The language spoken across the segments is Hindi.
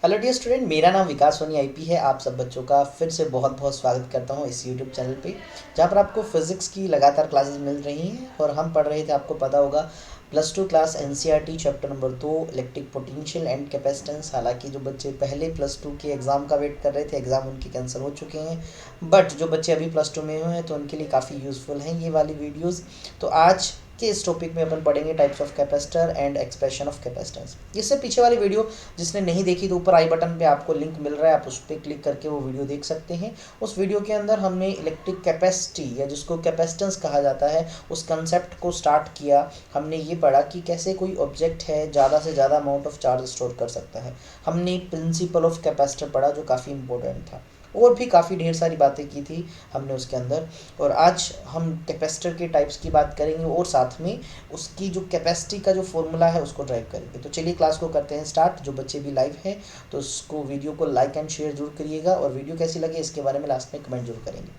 हेलो डियर स्टूडेंट, मेरा नाम विकास सोनी आईपी है। आप सब बच्चों का फिर से बहुत बहुत स्वागत करता हूं इस यूट्यूब चैनल पे, जहां पर आपको फिज़िक्स की लगातार क्लासेस मिल रही हैं। और हम पढ़ रहे थे, आपको पता होगा, +2 class NCERT chapter number 2 electric potential and capacitance. हालांकि जो बच्चे पहले +2 के एग्ज़ाम का वेट कर रहे थे, एग्ज़ाम उनके कैंसिल हो चुके हैं, बट जो बच्चे अभी +2 में हुए हैं तो उनके लिए काफ़ी यूज़फुल हैं ये वाली वीडियोज़। तो आज के इस टॉपिक में अपन पढ़ेंगे types of capacitor and expression of capacitance. इससे पीछे वाली वीडियो जिसने नहीं देखी तो ऊपर आई बटन पे आपको लिंक मिल रहा है, आप उस पर क्लिक करके वो वीडियो देख सकते हैं। उस वीडियो के अंदर हमने इलेक्ट्रिक कैपेसिटी या जिसको कैपेसिटेंस कहा जाता है उस कंसेप्ट को स्टार्ट किया। हमने ये पढ़ा कि कैसे कोई ऑब्जेक्ट है ज़्यादा से ज़्यादा अमाउंट ऑफ चार्ज स्टोर कर सकता है। हमने प्रिंसिपल ऑफ कैपेसिटर पढ़ा जो काफ़ी इंपॉर्टेंट था, और भी काफ़ी ढेर सारी बातें की थी हमने उसके अंदर। और आज हम कैपेसिटर के टाइप्स की बात करेंगे और साथ में उसकी जो कैपेसिटी का जो फॉर्मूला है उसको ड्राइव करेंगे। तो चलिए क्लास को करते हैं स्टार्ट। जो बच्चे भी लाइव हैं तो उसको वीडियो को लाइक एंड शेयर जरूर करिएगा, और वीडियो कैसी लगे इसके बारे में लास्ट में कमेंट जरूर करेंगे।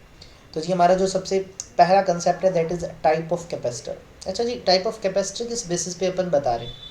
तो जी हमारा जो सबसे पहला कंसेप्ट है that is type of capacitor. अच्छा जी, टाइप ऑफ कैपेसिटर किस बेसिस पे अपन बता रहे हैं?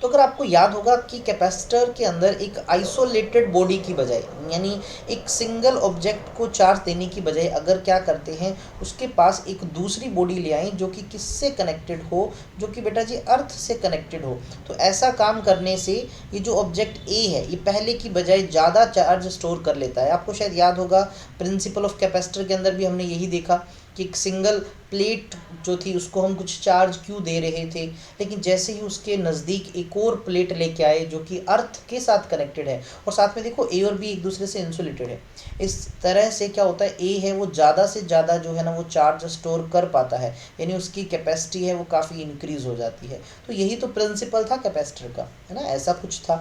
तो अगर आपको याद होगा कि कैपेसिटर के अंदर एक आइसोलेटेड बॉडी की बजाय, यानी एक सिंगल ऑब्जेक्ट को चार्ज देने की बजाय अगर क्या करते हैं, उसके पास एक दूसरी बॉडी ले आएँ जो कि किससे कनेक्टेड हो, जो कि बेटा जी अर्थ से कनेक्टेड हो। तो ऐसा काम करने से ये जो ऑब्जेक्ट ए है ये पहले की बजाय ज़्यादा चार्ज स्टोर कर लेता है। आपको शायद याद होगा प्रिंसिपल ऑफ कैपेसिटर के अंदर भी हमने यही देखा कि एक सिंगल प्लेट जो थी उसको हम कुछ चार्ज क्यों दे रहे थे, लेकिन जैसे ही उसके नज़दीक एक और प्लेट लेके आए जो कि अर्थ के साथ कनेक्टेड है, और साथ में देखो ए और बी एक दूसरे से इंसुलेटेड है, इस तरह से क्या होता है, ए है वो ज़्यादा से ज़्यादा जो है ना वो चार्ज स्टोर कर पाता है, यानी उसकी कैपेसिटी है वो काफ़ी इंक्रीज़ हो जाती है। तो यही तो प्रिंसिपल था कैपेसिटर का, है ना, ऐसा कुछ था।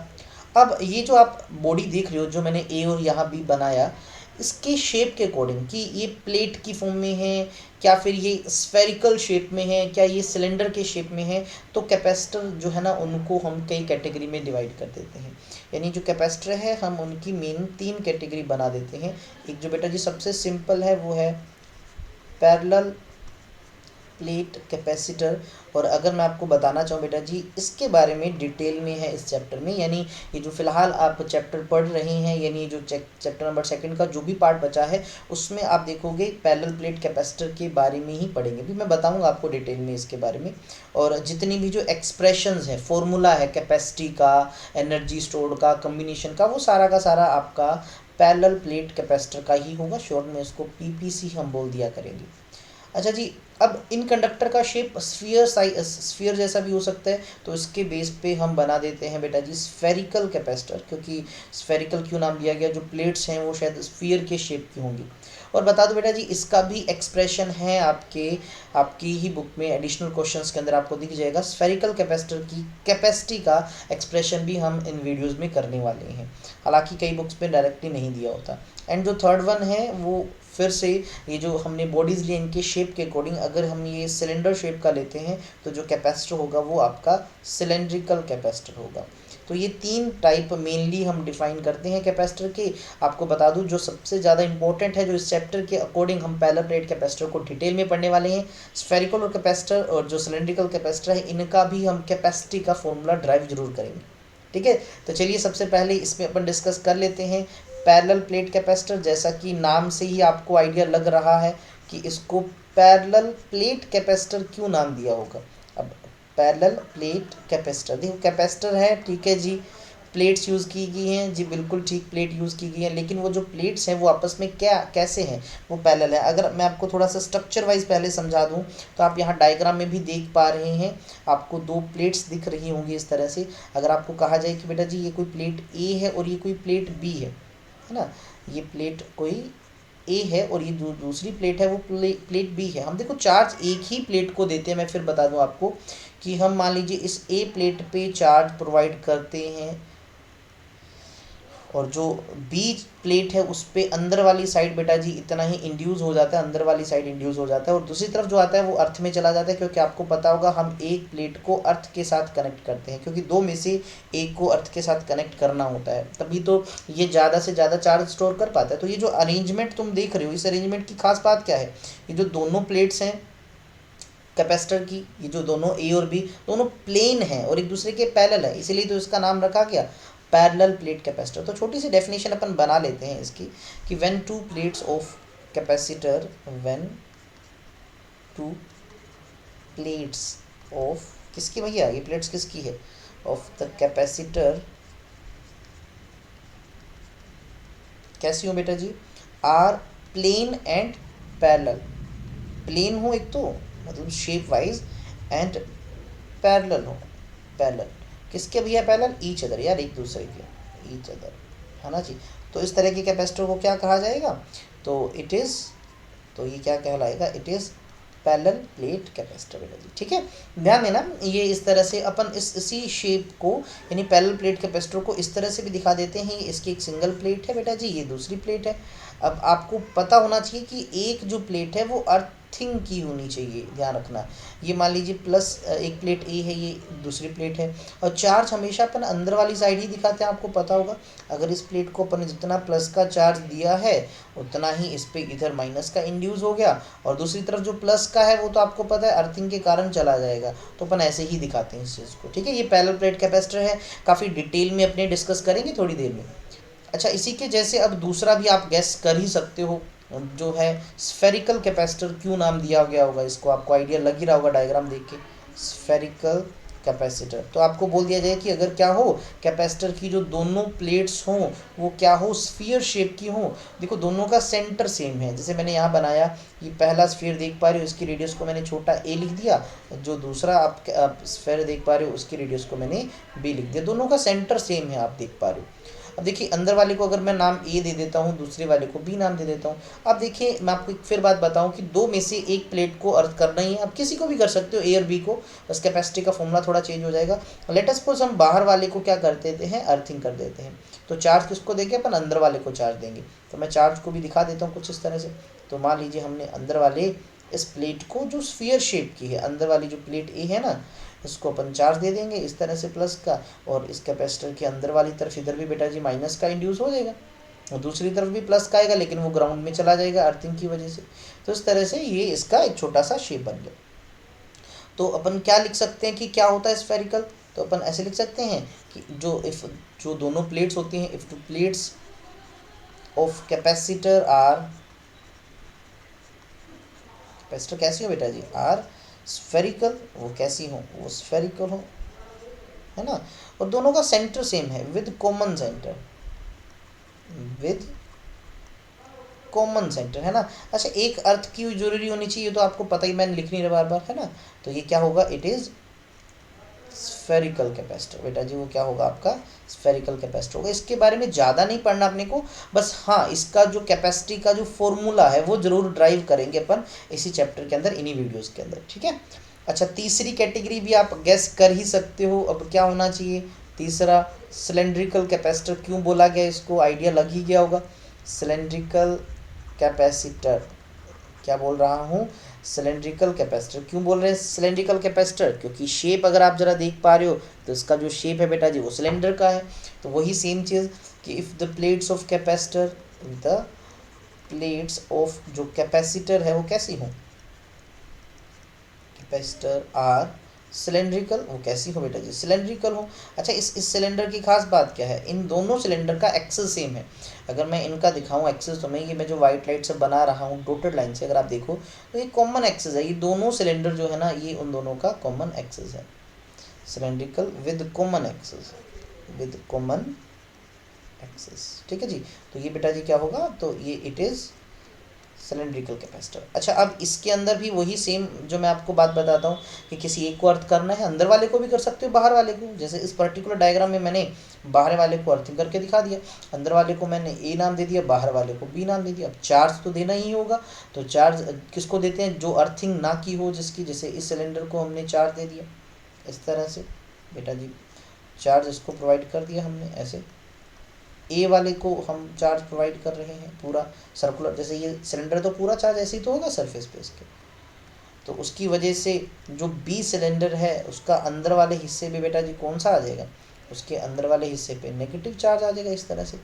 अब ये जो आप बॉडी देख रहे हो जो मैंने ए और यहाँ बी बनाया, इसके शेप के अकॉर्डिंग कि ये प्लेट की फॉर्म में है, क्या फिर ये स्फेरिकल शेप में है, क्या ये सिलेंडर के शेप में है, तो कैपेसिटर जो है ना उनको हम कई कैटेगरी में डिवाइड कर देते हैं। यानी जो कैपेसिटर है हम उनकी मेन 3 कैटेगरी बना देते हैं। एक जो बेटा जी सबसे सिंपल है वो है पैरेलल प्लेट कैपेसिटर। और अगर मैं आपको बताना चाहूँ बेटा जी इसके बारे में डिटेल में है इस चैप्टर में, यानी ये जो फिलहाल आप चैप्टर पढ़ रहे हैं, यानी जो चैप्टर नंबर 2 का जो भी पार्ट बचा है उसमें आप देखोगे पैरेलल प्लेट कैपेसिटर के बारे में ही पढ़ेंगे। भी मैं बताऊंगा आपको डिटेल में इसके बारे में। और जितनी भी जो एक्सप्रेशंस है, फॉर्मूला है कैपेसिटी का, एनर्जी स्टोर्ड का, कम्बिनेशन का, वो सारा का सारा आपका पैरेलल प्लेट कैपेसिटर का ही होगा। शॉर्ट में इसको पीपीसी हम बोल दिया करेंगे। अच्छा जी, अब इन कंडक्टर का शेप स्फीयर जैसा भी हो सकता है, तो इसके बेस पे हम बना देते हैं बेटा जी स्फेरिकल कैपेसिटर। क्योंकि स्फेरिकल क्यों नाम दिया गया, जो प्लेट्स हैं वो शायद स्फीयर के शेप की होंगी। और बता दो बेटा जी इसका भी एक्सप्रेशन है आपकी ही बुक में एडिशनल क्वेश्चंस के अंदर आपको दिख जाएगा। स्फेरिकल कैपेसिटर की कैपेसिटी का एक्सप्रेशन भी हम इन वीडियोज़ में करने वाले हैं, हालांकि कई बुक्स में डायरेक्टली नहीं दिया होता। एंड जो थर्ड वन है वो फिर से, ये जो हमने बॉडीज़ लिए इनके शेप के अकॉर्डिंग, अगर हम ये सिलेंडर शेप का लेते हैं तो जो कैपेसिटर होगा वो आपका सिलेंड्रिकल कैपेसिटर होगा। तो ये 3 टाइप मेनली हम डिफाइन करते हैं कैपेसिटर के। आपको बता दूं जो सबसे ज़्यादा इंपॉर्टेंट है, जो इस चैप्टर के अकॉर्डिंग हम पैरेलल प्लेट कैपेसिटर को डिटेल में पढ़ने वाले हैं, स्फेरिकल और कैपेसिटर और जो सिलेंड्रिकल कैपेसिटर है इनका भी हम कैपेसिटी का फॉर्मूला ड्राइव जरूर करेंगे। ठीक है, तो चलिए सबसे पहले इसमें अपन डिस्कस कर लेते हैं पैरेलल प्लेट कैपेसिटर। जैसा कि नाम से ही आपको आइडिया लग रहा है कि इसको पैरेलल प्लेट कैपेसिटर क्यों नाम दिया होगा। अब पैरेलल प्लेट कैपेसिटर, देखो कैपेसिटर है, ठीक है जी, प्लेट्स यूज़ की गई हैं जी, बिल्कुल ठीक, प्लेट यूज़ की गई हैं, लेकिन वो जो प्लेट्स हैं वो आपस में क्या कैसे हैं, वो पैरेलल है। अगर मैं आपको थोड़ा सा स्ट्रक्चर वाइज पहले समझा दूं तो आप यहाँ डायग्राम में भी देख पा रहे हैं, आपको 2 प्लेट्स दिख रही होंगी इस तरह से। अगर आपको कहा जाए कि बेटा जी ये कोई प्लेट ए है और ये कोई प्लेट बी है ना, ये प्लेट कोई ए है और ये दूसरी प्लेट है वो प्लेट बी है, हम देखो चार्ज एक ही प्लेट को देते हैं। मैं फिर बता दूं आपको कि हम मान लीजिए इस ए प्लेट पे चार्ज प्रोवाइड करते हैं, और जो बी प्लेट है उस पे अंदर वाली साइड बेटा जी इतना ही इंड्यूस हो जाता है, अंदर वाली साइड इंड्यूस हो जाता है, और दूसरी तरफ जो आता है वो अर्थ में चला जाता है। क्योंकि आपको पता होगा हम एक प्लेट को अर्थ के साथ कनेक्ट करते हैं, क्योंकि 2 में से एक को अर्थ के साथ कनेक्ट करना होता है, तभी तो ये ज़्यादा से ज़्यादा चार्ज स्टोर कर पाता है। तो ये जो अरेंजमेंट तुम देख रहे हो, इस अरेंजमेंट की खास बात क्या है, ये जो दोनों प्लेट्स हैं कैपेसिटर की, ये जो दोनों ए और बी दोनों प्लेन हैं और एक दूसरे के पैरेलल है, इसीलिए तो इसका नाम रखा गया पैरेलल प्लेट कैपेसिटर। तो छोटी सी डेफिनेशन अपन बना लेते हैं इसकी कि when to plates of capacitor, when to plates of किसकी भैया, ये प्लेट्स किसकी है, ऑफ द कैपेसिटर, कैसी हो बेटा जी, are plane and parallel, plane हो एक तो मतलब शेप वाइज, एंड पैरेलल हो, पैरेलल किसके भैया, पैरेलल ईच अदर, यार एक दूसरे के, ईच अदर, है ना जी। तो इस तरह के कैपेसिटर को क्या कहा जाएगा, तो इट इज़, तो ये क्या कहलाएगा, it is parallel plate capacitor बेटा जी। ठीक है, ध्यान देना, ये इस तरह से अपन इसी शेप को यानी पैरेलल प्लेट कैपेसिटर को इस तरह से भी दिखा देते हैं। इसकी एक सिंगल प्लेट है बेटा जी, ये दूसरी प्लेट है। अब आपको पता होना चाहिए कि एक जो प्लेट है वो अर्थिंग की होनी चाहिए, ध्यान रखना। ये मान लीजिए प्लस एक प्लेट ए है, ये दूसरी प्लेट है, और चार्ज हमेशा अपन अंदर वाली साइड ही दिखाते हैं, आपको पता होगा। अगर इस प्लेट को अपन जितना प्लस का चार्ज दिया है उतना ही इस पे इधर माइनस का इंड्यूस हो गया, और दूसरी तरफ जो प्लस का है वो तो आपको पता है अर्थिंग के कारण चला जाएगा, तो अपन ऐसे ही दिखाते हैं इस चीज़ को। ठीक है, ये पैरेलल प्लेट कैपेसिटर है, काफ़ी डिटेल में अपने डिस्कस करेंगे थोड़ी देर में। अच्छा, इसी के जैसे अब दूसरा भी आप गैस कर ही सकते हो, जो है स्फेरिकल कैपेसिटर, क्यों नाम दिया गया होगा इसको, आपको आइडिया लग ही रहा होगा डायग्राम देख के, स्फेरिकल कैपेसिटर। तो आपको बोल दिया जाए कि अगर क्या हो, कैपेसिटर की जो दोनों प्लेट्स हों वो क्या हो, स्फीयर शेप की हो। देखो दोनों का सेंटर सेम है, जैसे मैंने यहाँ बनाया, ये पहला स्फीयर देख पा रहे हो, इसकी रेडियस को मैंने छोटा ए लिख दिया, जो दूसरा आप स्फीयर देख पा रहे हो उसकी रेडियस को मैंने बी लिख दिया, दोनों का सेंटर सेम है, आप देख पा रहे हो। अब देखिए अंदर वाले को अगर मैं नाम ए दे देता हूँ, दूसरे वाले को बी नाम दे देता हूँ। अब देखिए मैं आपको एक फिर बात बताऊँ कि दो में से एक प्लेट को अर्थ करना ही है, आप किसी को भी कर सकते हो, ए और बी को, बस कैपेसिटी का फॉर्मूला थोड़ा चेंज हो जाएगा। लेट अस सपोज हम बाहर वाले को क्या कर देते हैं, अर्थिंग कर देते हैं, तो चार्ज किसको देंगे, अपन अंदर वाले को चार्ज देंगे। तो मैं चार्ज को भी दिखा देता हूँ कुछ इस तरह से। तो मान लीजिए हमने अंदर वाले इस प्लेट को जो स्फीयर शेप की है, अंदर वाली जो प्लेट ए है ना, इसको अपन चार्ज दे देंगे इस तरह से प्लस का, और इस कैपेसिटर के अंदर वाली तरफ इधर भी बेटा जी माइनस का इंड्यूस हो जाएगा, और दूसरी तरफ भी प्लस का आएगा, लेकिन वो ग्राउंड में चला जाएगा अर्थिंग की वजह से। तो इस तरह से ये इसका एक छोटा सा शेप बन गया। तो अपन क्या लिख सकते हैं कि क्या होता है स्फेरिकल, तो अपन ऐसे लिख सकते हैं कि जो दोनों प्लेट्स होती हैं, if two plates of capacitor are, capacitor कैसी हो बेटा जी, आर स्फेरिकल, वो कैसी हो, वो स्फेरिकल हो, है ना, और दोनों का सेंटर सेम है with common centre, with common centre, है ना। अच्छा, एक अर्थ की जरूरी होनी चाहिए, तो आपको पता ही, मैंने लिख नहीं रहा बार बार, है ना। तो ये क्या होगा, इट इज स्फेरिकल कैपेसिटर बेटा जी, वो क्या होगा आपका स्फेरिकल कैपेसिटर होगा। इसके बारे में ज़्यादा नहीं पढ़ना अपने को, बस हाँ इसका जो कैपेसिटी का जो फॉर्मूला है वो जरूर ड्राइव करेंगे अपन इसी चैप्टर के अंदर, इन्हीं वीडियोस के अंदर। ठीक है, अच्छा तीसरी कैटेगरी भी आप गेस कर ही सकते हो, अब क्या होना चाहिए, तीसरा सिलेंड्रिकल कैपेसिटर। क्यों बोला गया इसको, आइडिया लग ही गया होगा। सिलेंड्रिकल कैपेसिटर, क्या बोल रहा हूँ, सिलेंड्रिकल कैपेसिटर। क्यों बोल रहे हैं सिलेंड्रिकल कैपेसिटर, क्योंकि शेप अगर आप जरा देख पा रहे हो तो इसका जो शेप है बेटा जी वो सिलेंडर का है। तो वही सेम चीज़ कि if the plates of capacitor, the plates of जो कैपेसिटर है वो कैसी हो, कैपेसिटर आर सिलेंड्रिकल, वो कैसी हो बेटा जी, सिलेंड्रिकल हो। अच्छा, इस सिलेंडर की खास बात क्या है, इन दोनों सिलेंडर का एक्सेस सेम है। अगर मैं इनका दिखाऊं एक्सेस, तो मैं जो वाइट लाइट से बना रहा हूँ डॉटेड लाइन से, अगर आप देखो तो ये कॉमन एक्सेस है, ये दोनों सिलेंडर जो है ना ये उन दोनों का कॉमन एक्सेस है, cylindrical with common axis, with common axis. ठीक है जी, तो ये बेटा जी क्या होगा, तो ये इट इज़ सिलेंड्रिकल कैपेसिटर। अच्छा, अब इसके अंदर भी वही सेम जो मैं आपको बात बताता हूँ कि किसी एक को अर्थ करना है, अंदर वाले को भी कर सकते हो, बाहर वाले को। जैसे इस पर्टिकुलर डायग्राम में मैंने बाहर वाले को अर्थिंग करके दिखा दिया, अंदर वाले को मैंने ए नाम दे दिया, बाहर वाले को बी नाम दे दिया। अब चार्ज तो देना ही होगा, तो चार्ज किसको देते हैं, जो अर्थिंग ना की हो जिसकी, जैसे इस सिलेंडर को हमने चार्ज दे दिया इस तरह से बेटा जी, चार्ज इसको प्रोवाइड कर दिया हमने ऐसे। ए वाले को हम चार्ज प्रोवाइड कर रहे हैं पूरा सर्कुलर, जैसे ये सिलेंडर तो पूरा चार्ज ऐसे ही तो होगा सरफेस पे इसके, तो उसकी वजह से जो बी सिलेंडर है उसका अंदर वाले हिस्से पे बेटा जी कौन सा आ जाएगा, उसके अंदर वाले हिस्से पे नेगेटिव चार्ज आ जाएगा इस तरह से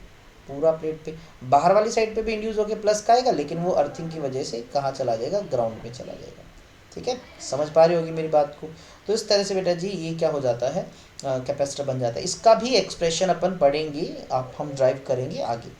पूरा प्लेट पे। बाहर वाली साइड पे भी इंड्यूस होकर प्लस का आएगा, लेकिन वो अर्थिंग की वजह से कहाँ चला जाएगा, ग्राउंड में चला जाएगा। ठीक है, समझ पा रही होगी मेरी बात को। तो इस तरह से बेटा जी ये क्या हो जाता है, कैपेसिटर बन जाता है। इसका भी एक्सप्रेशन अपन पढ़ेंगे, आप हम ड्राइव करेंगे आगे।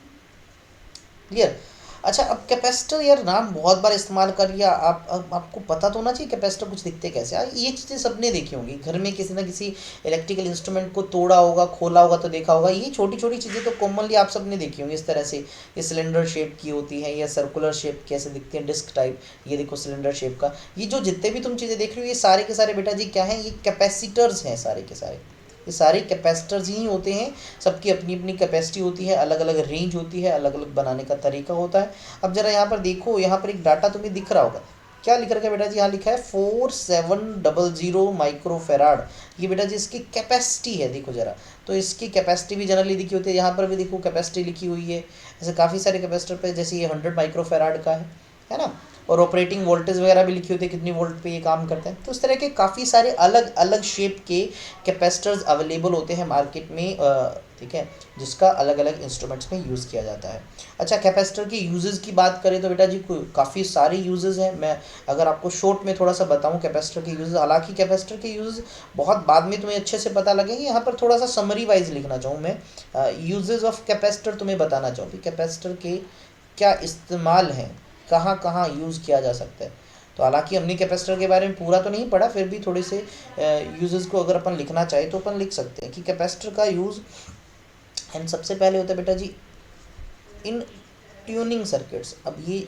क्लियर। अच्छा, अब कैपेसिटर यार नाम बहुत बार इस्तेमाल कर लिया, आपको पता तो होना चाहिए कैपेसिटर कुछ दिखते कैसे। ये चीज़ें सबने देखी होंगी घर में, किसी ना किसी इलेक्ट्रिकल इंस्ट्रूमेंट को तोड़ा होगा, खोला होगा तो देखा होगा। ये छोटी छोटी चीज़ें तो कॉमनली आप सबने देखी होंगी। इस तरह से ये सिलेंडर शेप की होती है या सर्कुलर शेप कैसे दिखती है, डिस्क टाइप। ये देखो सिलेंडर शेप का, ये जो जितने भी तुम चीज़ें देख रही हो ये सारे के सारे बेटा जी क्या हैं, ये कैपेसिटर्स हैं सारे के सारे। ये सारे कैपेसिटर्स ही होते हैं, सबकी अपनी अपनी कैपेसिटी होती है, अलग अलग रेंज होती है, अलग अलग बनाने का तरीका होता है। अब जरा यहाँ पर देखो, यहाँ पर एक डाटा तुम्हें दिख रहा होगा, क्या लिख रखा है बेटा जी, यहाँ लिखा है 4700 माइक्रोफेराड। ये बेटा जी इसकी कैपेसिटी है, देखो जरा। तो इसकी कैपेसिटी भी जनरली लिखी होती है, यहाँ पर भी देखो कैपेसिटी लिखी हुई है। ऐसे काफ़ी सारे कैपेसिटर पे, जैसे ये 100 माइक्रोफेराड का है ना। और ऑपरेटिंग वोल्टेज वगैरह भी लिखी होती है, कितनी वोल्ट पे ये काम करते हैं। तो इस तरह के काफ़ी सारे अलग अलग शेप के कैपेसिटर्स अवेलेबल होते हैं मार्केट में, ठीक है, जिसका अलग अलग इंस्ट्रूमेंट्स में यूज़ किया जाता है। अच्छा, कैपेसिटर के यूजेस की बात करें तो बेटा जी काफ़ी सारे यूजेस हैं। मैं अगर आपको शॉर्ट में थोड़ा सा बताऊं कैपेसिटर के यूजेस, हालांकि कैपेसिटर के यूजेस बहुत बाद में तुम्हें अच्छे से पता लगेंगे, यहाँ पर थोड़ा सा समरी वाइज लिखना चाहूँ मैं। यूजेस ऑफ कैपेसिटर तुम्हें बताना चाहूँ कि कैपेसिटर के क्या इस्तेमाल हैं, कहाँ कहाँ यूज़ किया जा सकता है। तो हालांकि हमने कैपेसिटर के बारे में पूरा तो नहीं पढ़ा, फिर भी थोड़े से यूजेस को अगर अपन लिखना चाहे तो अपन लिख सकते हैं कि कैपेसिटर का यूज़ एंड सबसे पहले होता है बेटा जी इन ट्यूनिंग सर्किट्स। अब ये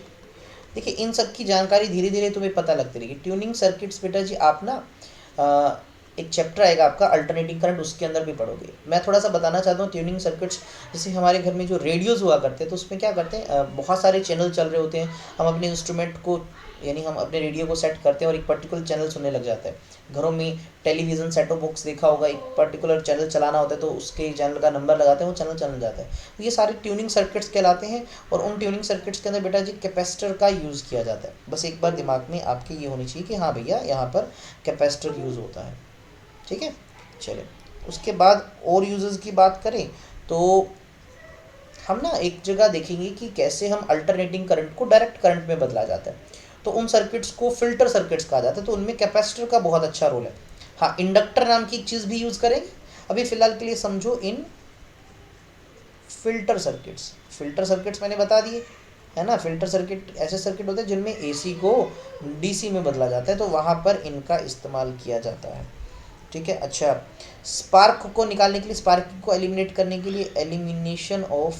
देखिए, इन सब की जानकारी धीरे धीरे तुम्हें पता लगती रहेगी। ट्यूनिंग सर्किट्स बेटा जी आप ना एक चैप्टर आएगा आपका अल्टरनेटिंग करंट, उसके अंदर भी पढ़ोगे। मैं थोड़ा सा बताना चाहता हूँ ट्यूनिंग सर्किट्स। जैसे हमारे घर में जो रेडियोज़ हुआ करते हैं, तो उसमें क्या करते हैं, बहुत सारे चैनल चल रहे होते हैं। हम अपने इंस्ट्रूमेंट को, यानी हम अपने रेडियो को सेट करते हैं और एक पर्टिकुलर चैनल सुनने लग जाता है। घरों में टेलीविज़न सेटो बॉक्स देखा होगा, एक पर्टिकुलर चैनल चलाना होता है तो उसके चैनल का नंबर लगाते हैं, वो चैनल चल जाता है। तो ये सारे ट्यूनिंग सर्किट्स कहलाते हैं। और उन ट्यूनिंग सर्किट्स के अंदर बेटा जी कैपेसिटर का यूज़ किया जाता है। बस एक बार दिमाग में आपके ये होनी चाहिए कि हाँ भैया यहाँ पर कैपेसिटर यूज़ होता है, ठीक है। चलिए, उसके बाद और यूजेस की बात करें तो हम ना एक जगह देखेंगे कि कैसे हम अल्टरनेटिंग करंट को डायरेक्ट करंट में बदला जाता है। तो उन सर्किट्स को फिल्टर सर्किट्स कहा जाता है, तो उनमें कैपेसिटर का बहुत अच्छा रोल है। हाँ, इंडक्टर नाम की एक चीज़ भी यूज़ करेंगे। अभी फ़िलहाल के लिए समझो इन फिल्टर सर्किट्स। फिल्टर सर्किट्स मैंने बता दिए, है ना। फिल्टर सर्किट ऐसे सर्किट होते हैं जिनमें एसी को डीसी में बदला जाता है, तो वहाँ पर इनका इस्तेमाल किया जाता है, ठीक है। अच्छा, स्पार्क को निकालने के लिए, स्पार्क को एलिमिनेट करने के लिए एलिमिनेशन ऑफ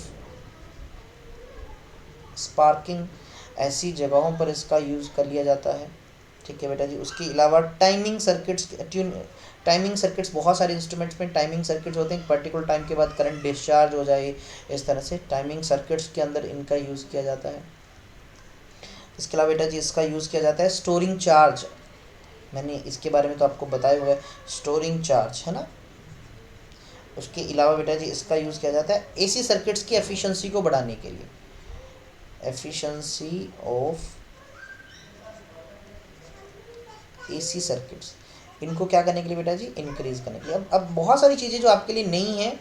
स्पार्किंग, ऐसी जगहों पर इसका यूज़ कर लिया जाता है, ठीक है बेटा जी। उसके अलावा टाइमिंग सर्किट्स, टाइमिंग सर्किट्स, बहुत सारे इंस्ट्रूमेंट्स में टाइमिंग सर्किट्स होते हैं, पर्टिकुलर टाइम के बाद करंट डिस्चार्ज हो जाए, इस तरह से टाइमिंग सर्किट्स के अंदर इनका यूज़ किया जाता है। इसके अलावा बेटा जी इसका यूज़ किया जाता है स्टोरिंग चार्ज। मैंने इसके बारे में तो आपको बताया हुआ है, स्टोरिंग चार्ज, है ना। उसके अलावा बेटा जी इसका यूज़ किया जाता है एसी सर्किट्स की एफिशिएंसी को बढ़ाने के लिए, एफिशिएंसी ऑफ एसी सर्किट्स, इनको क्या करने के लिए बेटा जी, इंक्रीज करने के लिए। अब बहुत सारी चीज़ें जो आपके लिए नहीं है,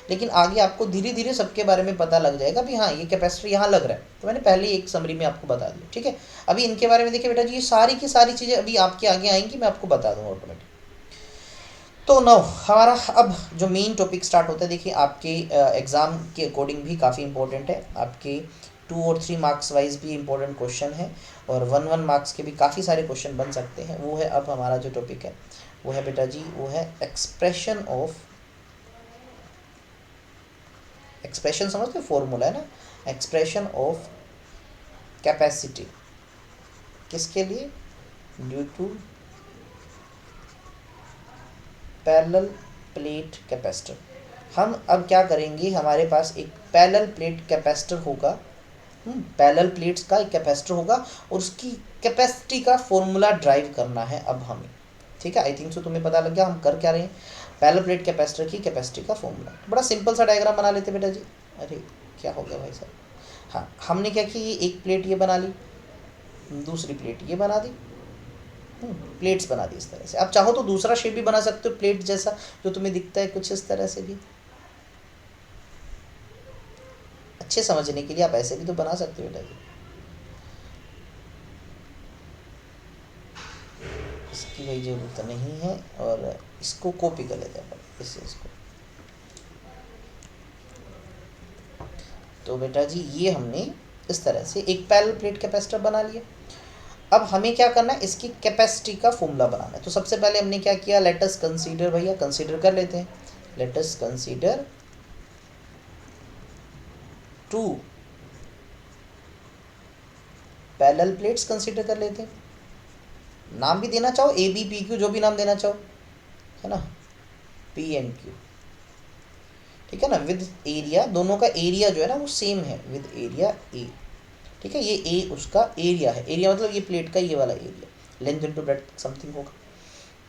लेकिन आगे आपको धीरे धीरे सबके बारे में पता लग जाएगा भी हाँ ये कैपेसिटर यहाँ लग रहा है, तो मैंने पहले ही एक समरी में आपको बता दिया, ठीक है। अभी इनके बारे में देखिए बेटा जी, ये सारी की सारी चीज़ें अभी आपके आगे आएंगी, मैं आपको बता दूँगा ऑटोमेटिक। तो नाउ हमारा अब जो मेन टॉपिक स्टार्ट होता है, देखिए आपके एग्ज़ाम के अकॉर्डिंग भी काफ़ी इंपॉर्टेंट है, आपके 2 और 3 मार्क्स वाइज भी इंपॉर्टेंट क्वेश्चन है, और 1 मार्क्स के भी काफ़ी सारे क्वेश्चन बन सकते हैं। वो है अब हमारा जो टॉपिक है, वो है बेटा जी, वो है एक्सप्रेशन ऑफ, एक्सप्रेशन समझते हो, फॉर्मूला है ना, एक्सप्रेशन ऑफ कैपेसिटी, किसके लिए, due to parallel plate capacitor. हम अब क्या करेंगे, हमारे पास एक पैरेलल प्लेट कैपेसिटर होगा, पैरेलल प्लेट्स का एक कैपेसिटर होगा, और उसकी कैपेसिटी का फॉर्मूला ड्राइव करना है अब हमें, ठीक है। आई थिंक सो तुम्हें पता लग गया हम कर क्या रहे हैं। पैरेलल प्लेट कैपेसिटर की कैपेसिटी का फॉर्मूला, बड़ा सिंपल सा डायग्राम बना लेते बेटा जी। अरे क्या हो गया भाई साहब, हाँ हमने क्या किया, ये एक प्लेट ये बना ली, दूसरी प्लेट ये बना दी, प्लेट्स बना दी इस तरह से। आप चाहो तो दूसरा शेप भी बना सकते हो प्लेट जैसा, जो तुम्हें दिखता है कुछ इस तरह से भी, अच्छे समझने के लिए आप ऐसे भी तो बना सकते हो बेटा जी। इसकी भाई ज़रूरत नहीं है, और इसको कॉपी कर लेते हैं इस चीज़ को। तो बेटा जी ये हमने इस तरह से एक पैरेलल प्लेट कैपेसिटर बना लिया। अब हमें क्या करना है, इसकी कैपेसिटी का फॉर्मूला बनाना है। तो सबसे पहले हमने क्या किया, लेट अस कंसीडर, भैया कंसीडर कर लेते हैं, let us consider 2 parallel plates consider कर लेते हैं। नाम भी देना चाहो ए बी पी क्यू, जो भी नाम देना चाहो, है ना, पी एंड क्यू, ठीक है ना, विद एरिया, दोनों का एरिया जो है ना वो सेम है, विद एरिया ए, ठीक है। ये ए उसका एरिया है, एरिया मतलब ये प्लेट का ये वाला area, length into breadth something होगा।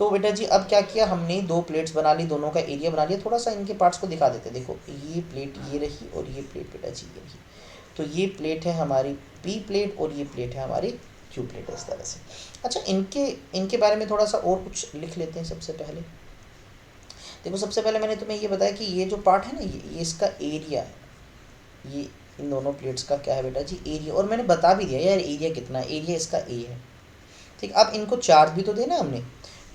तो बेटा जी अब क्या किया हमने, 2 प्लेट्स बना ली, दोनों का एरिया बना लिया। थोड़ा सा इनके पार्ट्स को दिखा देते, देखो ये प्लेट ये रही और ये प्लेट बेटा जी ये रही। तो ये प्लेट है हमारी पी प्लेट और ये प्लेट है हमारी क्यू प्लेट, इस तरह से। अच्छा इनके बारे में थोड़ा सा और कुछ लिख लेते हैं। सबसे पहले देखो, सबसे पहले मैंने तुम्हें ये बताया कि ये जो पार्ट है ना, ये इसका एरिया है, ये इन दोनों प्लेट्स का क्या है बेटा जी, एरिया। और मैंने बता भी दिया यार एरिया कितना है, एरिया इसका ए है, ठीक। अब इनको चार्ज भी तो देना है हमने,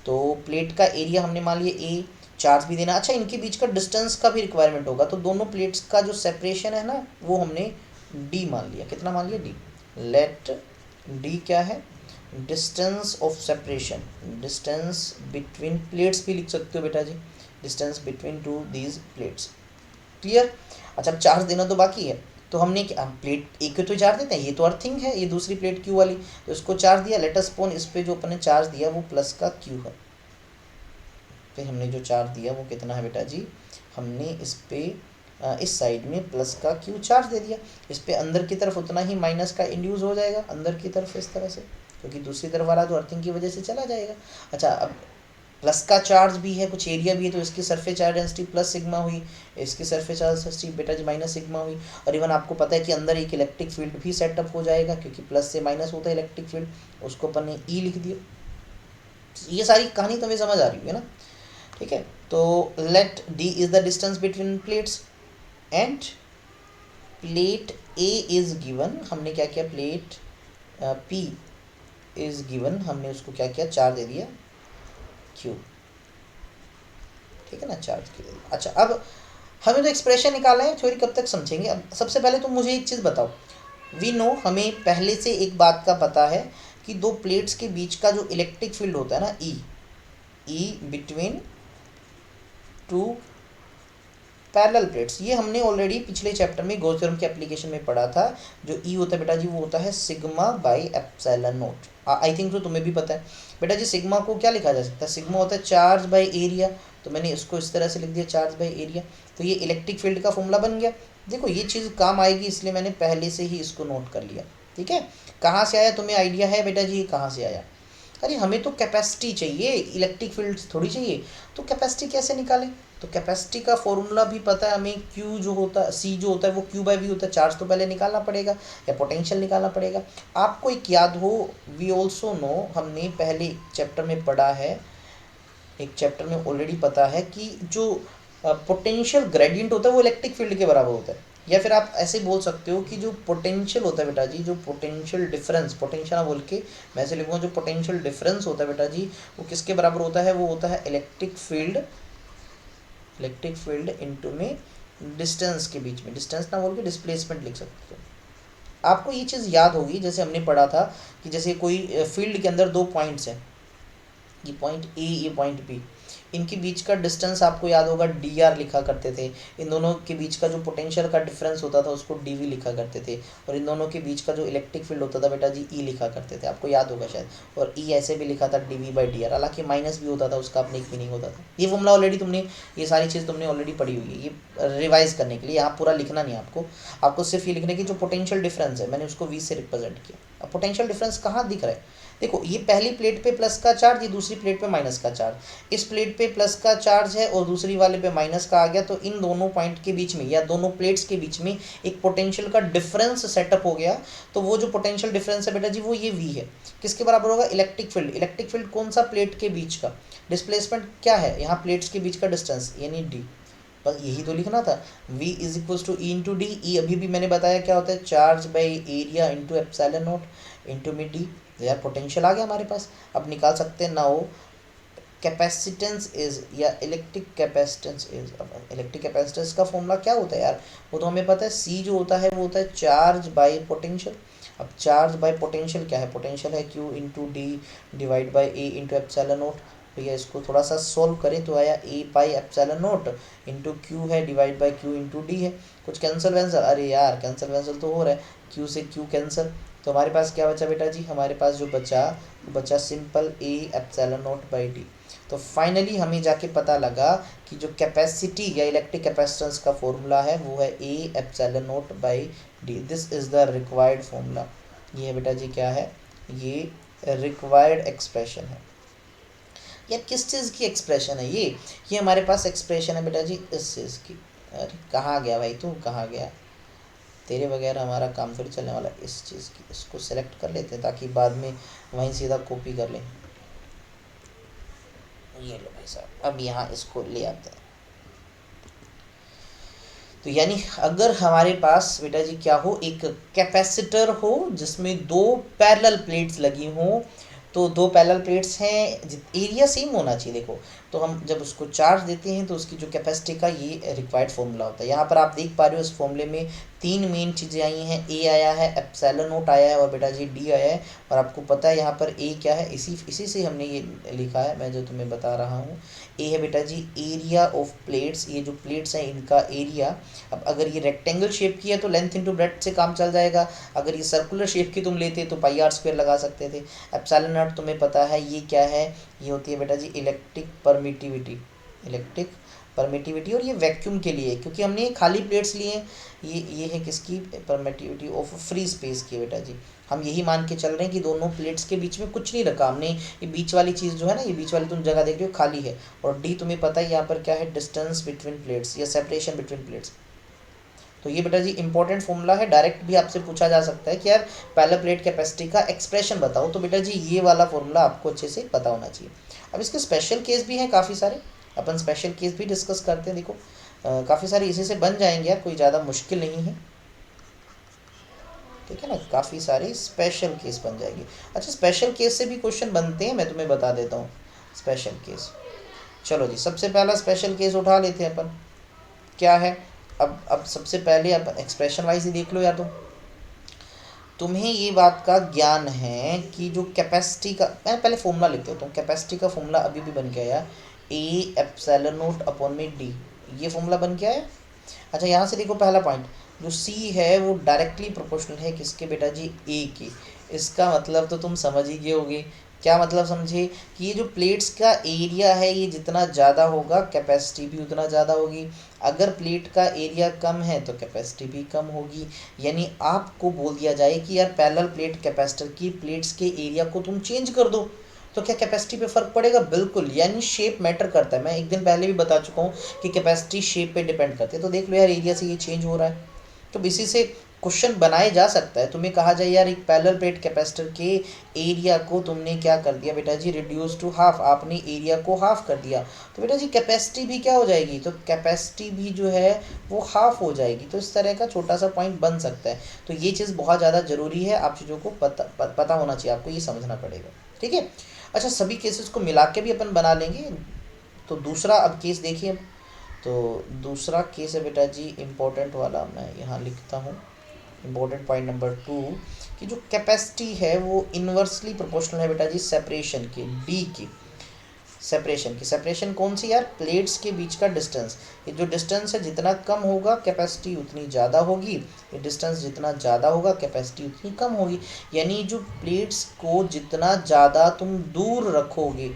तो प्लेट का एरिया हमने मान लिया ए, चार्ज भी देना। अच्छा इनके बीच का डिस्टेंस का भी रिक्वायरमेंट होगा, तो दोनों प्लेट्स का जो सेपरेशन है ना वो हमने डी मान लिया। कितना मान लिया, डी। लेट डी क्या है, distance of separation, distance between plates भी लिख सकते हो बेटा जी, distance between two these plates, clear. अच्छा अब चार्ज देना तो बाकी है, तो हमने क्या, प्लेट एक को तो चार्ज देते हैं, ये तो अर्थिंग है, ये दूसरी प्लेट क्यू वाली, तो इसको चार्ज दिया। लेट अस सपोज इस पे जो अपने चार्ज दिया वो प्लस का क्यू है, फिर हमने जो चार्ज दिया वो कितना है बेटा जी, हमने इस पे इस साइड में प्लस का क्यू चार्ज दे दिया, इस पे अंदर की तरफ उतना ही माइनस का इंड्यूस हो जाएगा अंदर की तरफ इस तरह से, क्योंकि दूसरी तरफ वाला जो अर्थिंग की वजह से चला जाएगा। अच्छा अब प्लस का चार्ज भी है, कुछ एरिया भी है, तो इसकी surface charge density plus sigma हुई, इसकी सरफेस चार्ज डेंसिटी बेटा जी माइनस सिग्मा हुई। और इवन आपको पता है कि अंदर एक इलेक्ट्रिक फील्ड भी सेटअप हो जाएगा, क्योंकि प्लस से माइनस होता है इलेक्ट्रिक फील्ड, उसको अपन ने ई लिख दिया। ये सारी कहानी तुम्हें समझ आ रही है ना, ठीक है। तो let d is the distance between plates and plate A is given, हमने क्या किया, प्लेट पी इज गिवन, हमने उसको क्या किया, चार्ज दे दिया क्यू, ठीक है ना, चार्ज क्यू। अच्छा अब हमें तो एक्सप्रेशन निकालना है, थ्योरी कब तक समझेंगे। अब सबसे पहले तुम मुझे एक चीज़ बताओ, वी नो, हमें पहले से एक बात का पता है कि 2 प्लेट्स के बीच का जो इलेक्ट्रिक फील्ड होता है ना, ई बिटवीन 2 पैरेलल प्लेट्स, ये हमने ऑलरेडी पिछले चैप्टर में गॉस थ्योरम के एप्लीकेशन में पढ़ा था। जो ई होता है बेटा जी वो होता है sigma by epsilon not, I think तो तुम्हें भी पता है बेटा जी। सिग्मा को क्या लिखा जा सकता है, सिग्मा होता है चार्ज बाई एरिया, तो मैंने इसको इस तरह से लिख दिया, चार्ज बाई एरिया। तो ये इलेक्ट्रिक फील्ड का फॉर्मूला बन गया। देखो ये चीज़ काम आएगी, इसलिए मैंने पहले से ही इसको नोट कर लिया, ठीक है। कहाँ से आया तुम्हें आइडिया है बेटा जी, कहाँ से आया, अरे हमें तो कैपेसिटी चाहिए, इलेक्ट्रिक फील्ड थोड़ी चाहिए, तो कैपेसिटी कैसे निकालें। तो कैपेसिटी का फॉर्मूला भी पता है हमें, क्यू जो होता है, सी जो होता है वो क्यू बाई वी होता है। चार्ज तो पहले निकालना पड़ेगा या पोटेंशियल निकालना पड़ेगा। आपको एक याद हो, वी ऑल्सो नो, हमने पहले चैप्टर में पढ़ा है, एक चैप्टर में ऑलरेडी पता है कि जो पोटेंशियल ग्रेडियंट होता है वो इलेक्ट्रिक फील्ड के बराबर होता है। या फिर आप ऐसे बोल सकते हो कि जो पोटेंशियल होता है बेटा जी, जो पोटेंशियल डिफरेंस, पोटेंशियल बोल के मैं ऐसे लिखूँगा, जो पोटेंशियल डिफरेंस होता है बेटा जी वो किसके बराबर होता है, वो होता है इलेक्ट्रिक फील्ड इनटू में डिस्टेंस के बीच में, डिस्टेंस ना बोल के डिस्प्लेसमेंट लिख सकते हो। आपको ये चीज़ याद होगी, जैसे हमने पढ़ा था कि जैसे कोई फील्ड के अंदर 2 पॉइंट्स हैं, ये पॉइंट ए, ये पॉइंट बी, इनके बीच का डिस्टेंस आपको याद होगा डी आर लिखा करते थे। इन दोनों के बीच का जो पोटेंशियल का डिफरेंस होता था उसको डी वी लिखा करते थे, और इन दोनों के बीच का जो इलेक्ट्रिक फील्ड होता था बेटा जी ई लिखा करते थे, आपको याद होगा शायद। और ई ऐसे भी लिखा था d v by d r, हालांकि माइनस भी होता था, उसका अपने एक मीनिंग होता था। ये फॉर्मूला ऑलरेडी तुमने, ये सारी चीज़ तुमने ऑलरेडी पढ़ी हुई है, ये रिवाइज करने के लिए यहाँ पूरा लिखना नहीं आपको सिर्फ ये लिखने की जो पोटेंशियल डिफरेंस है मैंने उसको वी से रिप्रेजेंट किया। अब पोटेंशियल डिफरेंस कहाँ दिख रहा है, देखो ये पहली प्लेट पे प्लस का चार्ज, ये दूसरी प्लेट पे माइनस का चार्ज। इस प्लेट पे प्लस का चार्ज है और दूसरी वाले पे माइनस का आ गया, तो इन दोनों पॉइंट के बीच में या दोनों प्लेट्स के बीच में एक पोटेंशियल का डिफरेंस सेटअप हो गया। तो वो जो पोटेंशियल डिफरेंस है बेटा जी वो ये वी है, किसके बराबर होगा, इलेक्ट्रिक फील्ड। इलेक्ट्रिक फील्ड कौन सा, प्लेट के बीच का। डिस्प्लेसमेंट क्या है, यहाँ प्लेट्स के बीच का डिस्टेंस यानी डी, बस यही तो लिखना था। v is equal to E into D, E अभी भी मैंने बताया क्या होता है, charge by area into epsilon naught into में डी। यार पोटेंशियल आ गया हमारे पास, अब निकाल सकते हैं। नाउ कैपेसिटेंस इज या इलेक्ट्रिक कैपेसिटेंस इज। अब इलेक्ट्रिक कैपेसिटेंस का फॉर्मूला क्या होता है यार, वो तो हमें पता है, सी जो होता है वो होता है चार्ज बाय पोटेंशियल। अब चार्ज बाय पोटेंशियल क्या है, पोटेंशियल है Q into D divide by A into epsilon naught. भैया इसको थोड़ा सा सॉल्व करें तो आया A by epsilon naught into Q है divide by Q into D है। कुछ कैंसिल वैंसल, अरे यार कैंसिल वैंसल तो हो रहा है, क्यू से क्यू कैंसिल, तो हमारे पास क्या बचा बेटा जी, हमारे पास जो बचा वो बचा simple A epsilon naught by D. तो फाइनली हमें जाके पता लगा कि जो कैपेसिटी या इलेक्ट्रिक कैपेसिटेंस का फॉर्मूला है वो है ए epsilon naught by D. This is the required formula. ये बेटा जी क्या है, ये रिक्वायर्ड एक्सप्रेशन है। यार किस चीज़ की एक्सप्रेशन है ये हमारे पास एक्सप्रेशन है बेटा जी इस चीज़ की। अरे कहाँ गया भाई, तू कहाँ गया, तेरे बगैर हमारा काम फिर चलने वाला है। इस चीज़ की, इसको सेलेक्ट कर लेते हैं ताकि बाद में वहीं सीधा कॉपी कर लें। ये लो भाई साहब, अब यहाँ इसको ले आते हैं। तो यानी अगर हमारे पास बेटा जी क्या हो, एक कैपेसिटर हो जिसमें दो पैरेलल प्लेट्स लगी हों, तो दो पैरेलल प्लेट्स हैं, एरिया सेम होना चाहिए। देखो तो हम जब उसको चार्ज देते हैं तो उसकी जो कैपेसिटी का ये रिक्वायर्ड फॉर्मूला होता है। यहाँ पर आप देख पा रहे हो इस फॉर्मूले में तीन मेन चीज़ें आई हैं, ए आया है, एप्सिलॉन नोट आया है और बेटा जी डी आया है। और आपको पता है यहाँ पर ए क्या है, इसी से हमने ये लिखा है, मैं जो तुम्हें बता रहा हूँ। ए है बेटा जी एरिया ऑफ प्लेट्स, ये जो प्लेट्स हैं इनका एरिया। अब अगर ये रेक्टेंगल शेप की है तो लेंथ इंटू ब्रेड्थ से काम चल जाएगा, अगर ये सर्कुलर शेप की तुम लेते तो पाई आर स्क्वायर लगा सकते थे। एप्सिलॉन नोट तुम्हें पता है ये क्या है, ये होती है बेटा जी इलेक्ट्रिक परमिटिविटी, इलेक्ट्रिक परमिटिविटी। और ये वैक्यूम के लिए, क्योंकि हमने ये खाली प्लेट्स लिए हैं, ये है किसकी, परमिटिविटी ऑफ फ्री स्पेस की बेटा जी। हम यही मान के चल रहे हैं कि दोनों प्लेट्स के बीच में कुछ नहीं रखा हमने, ये बीच वाली चीज़ जो है ना, ये बीच वाली तुम जगह देख रहे हो खाली है। और डी तुम्हें पता है यहाँ पर क्या है, डिस्टेंस बिटवीन प्लेट्स या सेपरेशन बिटवीन प्लेट्स। तो ये बेटा जी इंपॉर्टेंट फॉर्मूला है, डायरेक्ट भी आपसे पूछा जा सकता है कि यार पैरेलल प्लेट कैपेसिटी का एक्सप्रेशन बताओ, तो बेटा जी ये वाला फॉर्मूला आपको अच्छे से पता होना चाहिए। अब इसके स्पेशल केस भी हैं काफ़ी सारे, अपन स्पेशल केस भी डिस्कस करते हैं। देखो काफ़ी सारे इसी से बन जाएंगे यार, कोई ज़्यादा मुश्किल नहीं है, ठीक है ना, काफ़ी सारे स्पेशल केस बन जाएंगे। अच्छा स्पेशल केस से भी क्वेश्चन बनते हैं, मैं तुम्हें बता देता हूँ स्पेशल केस। चलो जी सबसे पहला स्पेशल केस उठा लेते हैं अपन, क्या है। अब सबसे पहले अब एक्सप्रेशन वाइज ही देख लो यार, तुम्हें ये बात का ज्ञान है कि जो कैपेसिटी का, मैं पहले फॉर्मूला लिख देता हूँ। कैपेसिटी का फॉर्मूला अभी भी बन के आया, ए एप्सिलॉन नोट अपॉन में डी, ये फॉर्मूला बन के आया। अच्छा यहाँ से देखो पहला पॉइंट, जो सी है वो डायरेक्टली प्रोपोर्शनल है किसके बेटा जी, ए के। इसका मतलब तो तुम समझ ही गए होगे, क्या मतलब समझे, कि ये जो प्लेट्स का एरिया है ये जितना ज़्यादा होगा कैपेसिटी भी उतना ज़्यादा होगी। अगर प्लेट का एरिया कम है तो कैपेसिटी भी कम होगी। यानी आपको बोल दिया जाए कि यार पैरेलल प्लेट कैपेसिटर की प्लेट्स के एरिया को तुम चेंज कर दो तो क्या कैपेसिटी पे फ़र्क पड़ेगा, बिल्कुल। यानी शेप मैटर करता है, मैं एक दिन पहले भी बता चुका हूँ कि कैपेसिटी शेप पे डिपेंड करती है। तो देख लो यार एरिया से ये चेंज हो रहा है, तो इसी से क्वेश्चन बनाए जा सकता है। तुम्हें कहा जाए यार एक पैरेलल प्लेट कैपेसिटर के एरिया को तुमने क्या कर दिया बेटा जी, रिड्यूस टू हाफ, आपने एरिया को हाफ कर दिया, तो बेटा जी कैपेसिटी भी क्या हो जाएगी, तो कैपेसिटी भी जो है वो हाफ हो जाएगी। तो इस तरह का छोटा सा पॉइंट बन सकता है। तो ये चीज़ बहुत ज़्यादा ज़रूरी है, आप चीज़ों को पता होना चाहिए, आपको ये समझना पड़ेगा, ठीक है। अच्छा सभी केसेस को मिला के भी अपन बना लेंगे। तो दूसरा अब केस देखिए, तो दूसरा केस है बेटा जी इम्पोर्टेंट वाला, मैं यहाँ लिखता हूँ इम्पोर्टेंट पॉइंट नंबर 2, कि जो कैपेसिटी है वो इन्वर्सली प्रोपोर्शनल है बेटा जी सेपरेशन के, डी की सेपरेशन की। सेपरेशन कौन सी यार, प्लेट्स के बीच का डिस्टेंस। ये जो डिस्टेंस है जितना कम होगा कैपेसिटी उतनी ज़्यादा होगी, ये डिस्टेंस जितना ज़्यादा होगा कैपेसिटी उतनी कम होगी। यानी जो प्लेट्स को जितना ज़्यादा तुम दूर रखोगे